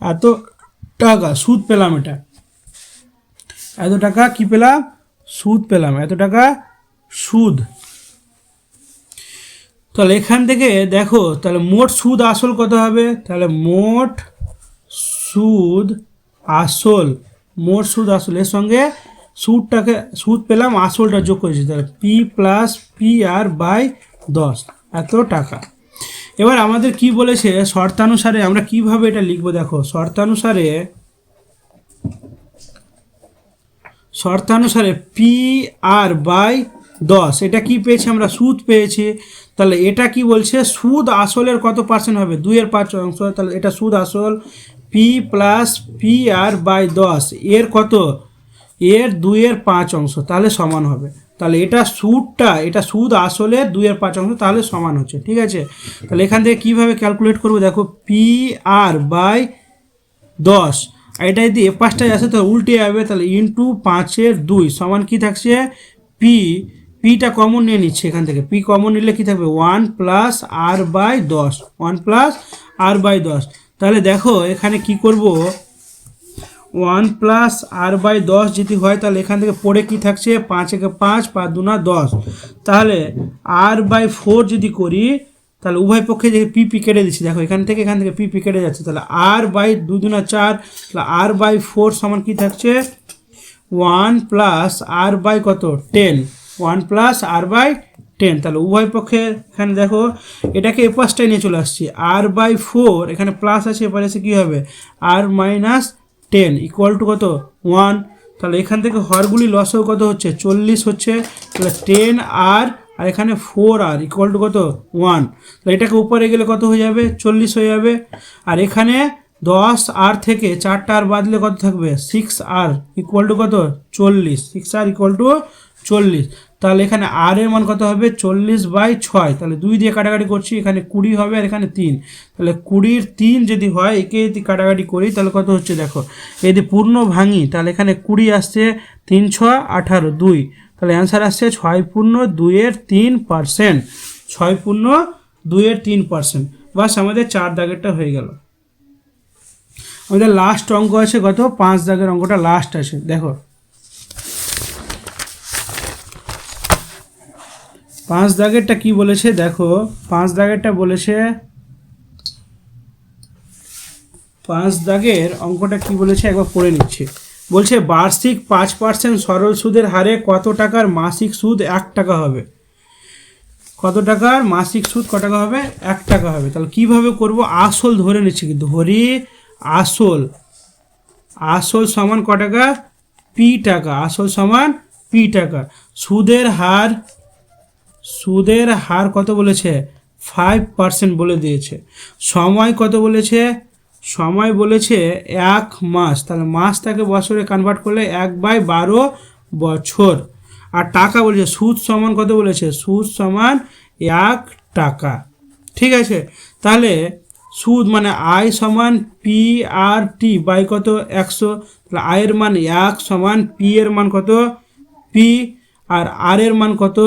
Speaker 1: এত টাকা সুদ পেলাম। এটা এত টাকা কি পেলাম, সুদ পেলাম, এত টাকা সুদ। তাহলে এখান থেকে দেখো, তাহলে মোট সুদ আসল কত হবে, তাহলে মোট সুদ আসল, মোট সুদ আসল এর সঙ্গে সুদ পেলাম, আসলটা যোগ করেছি, তাহলে P+PR/10 এত টাকা। এবার আমাদের কি বলেছে, শর্তানুসারে আমরা কিভাবে এটা লিখবো দেখো, শর্তানুসারে PR/10 এটা কি পেয়েছি আমরা, সুদ পেয়েছি। তাহলে এটা কি বলছে, সুদ আসলের কত পার্সেন্ট হবে, 2/5, তাহলে এটা সুদ আসল P+PR/10 এর কত, এর 2/5, তাহলে সমান হবে, তাহলে এটা সুদ আসলের 2/5, তাহলে সমান হচ্ছে, ঠিক আছে। তাহলে এখান থেকে কীভাবে ক্যালকুলেট করবো দেখো, PR/10 এটা যদি এ পাশটায় আসে তো উল্টে যাবে, তাহলে ইন্টু 5/2 সমান কি থাকছে, পিটা কমন নিয়ে নিচ্ছে এখান থেকে, পি কমন নিলে কি থাকবে 1+R/10, 1+R/10। তাহলে দেখো এখানে কি করব, 1+R/10 যদি হয় তাহলে এখান থেকে পড়ে কি থাকছে, 5 একে 5, 5 2 10, তাহলে R/4 যদি করি, তাহলে উভয় পক্ষে যে পি কেটে দিচ্ছি, দেখো এখান থেকে পি কেটে যাচ্ছে, তাহলে R/2 2 4, তাহলে R/4 সমান কি থাকছে, 1+R/ কত 10, 1+R/10। তাহলে উভয় পক্ষে এখানে দেখো এটাকে এ পাশটায় নিয়ে চলে আসছি, R/4 এখানে প্লাস আছে, এপারে এসে কী হবে, R-10 ইকুয়াল টু কত 1। তাহলে এখান থেকে হরগুলি লসও কত হচ্ছে, 40 হচ্ছে, তাহলে 10R আর এখানে 4R ইকুয়াল টু কত 1। তাহলে এটাকে উপরে গেলে কত হয়ে যাবে, 40 হয়ে যাবে। আর এখানে 10R থেকে 4টা আর বাদলে কত থাকবে, 6R ইকুয়াল টু কত 40, 6R ইকুয়াল টু 40। তাহলে এখানে আর এর মান কত হবে, 40/6, তাহলে 2 দিয়ে কাটাকাটি করছি, এখানে 20 হবে আর এখানে 3, তাহলে 20-র 3 যদি হয়, একে যদি কাটাকাটি করি তাহলে কত হচ্ছে দেখো, যদি পূর্ণ ভাঙি তাহলে এখানে 20 আসছে, 3 6 18 2, তাহলে অ্যান্সার আসছে 6/2-3%, 6/2-3%। বাস আমাদের 4 দাগেরটা হয়ে গেল। আমাদের লাস্ট অঙ্ক আছে কত, 5 দাগের অঙ্কটা লাস্ট আছে, দেখো 5 দাগেরটা কি বলেছে দেখো, 5 দাগেরটা বলেছে, 5 দাগের অঙ্কটা কি বলেছে একবার পড়ে নিচ্ছে। বলছে বার্ষিক 5% সরল সুদের হারে কত টাকার মাসিক সুদ 1 টাকা হবে, কত টাকার মাসিক সুদ কত টাকা হবে, 1 টাকা হবে। তাহলে কিভাবে করব, আসল ধরে নিচ্ছি, ধরি আসল সমান ক টাকা, P টাকা, আসল সমান P টাকা। সুদের হার কত বলেছে, 5% বলে দিয়েছে। সময় কত বলেছে, সময় বলেছে 1 মাস, তাহলে মাসটাকে বছরে কনভার্ট করলে 1/12 বছর। আর টাকা বলেছে, সুদ সমান কত বলেছে, সুদ সমান 1 টাকা। ঠিক আছে, তাহলে সুদ মানে আয় সমান পি আর টি বাই কত 100, তাহলে আয়ের মান 1 সমান পি এর মান কত পি, আর আর এর মান কত,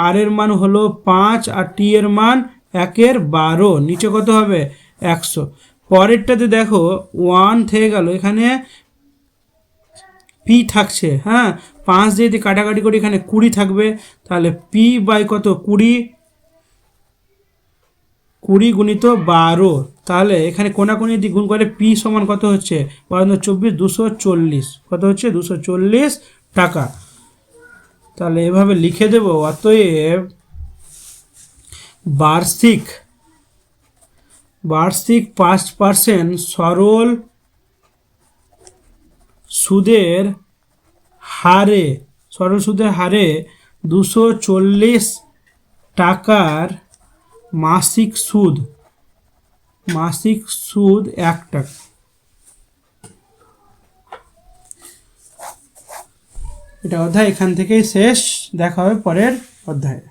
Speaker 1: আর এর মান হলো 5 আর টি এর মান 1/12, নিচে কত হবে 100। পরেরটাতে দেখো 1 থেকে গেল, এখানে পি থাকছে, হ্যাঁ 5 দিয়ে যদি কাটাকাটি করি এখানে 20 থাকবে, তাহলে পি বাই কত 20, 20 গুণিত 12, তাহলে এখানে কোনাকুনি দিয়ে গুণ করে পি সমান কত হচ্ছে 24, 240, কত হচ্ছে 240 টাকা। তাহলে এভাবে লিখে দেব, অতএব বার্ষিক 5% সরল সুদের হারে 240 টাকার মাসিক সুদ 1 টাকা। এটা অধ্যায় এখান থেকেই শেষ, দেখা হবে পরের অধ্যায়ে।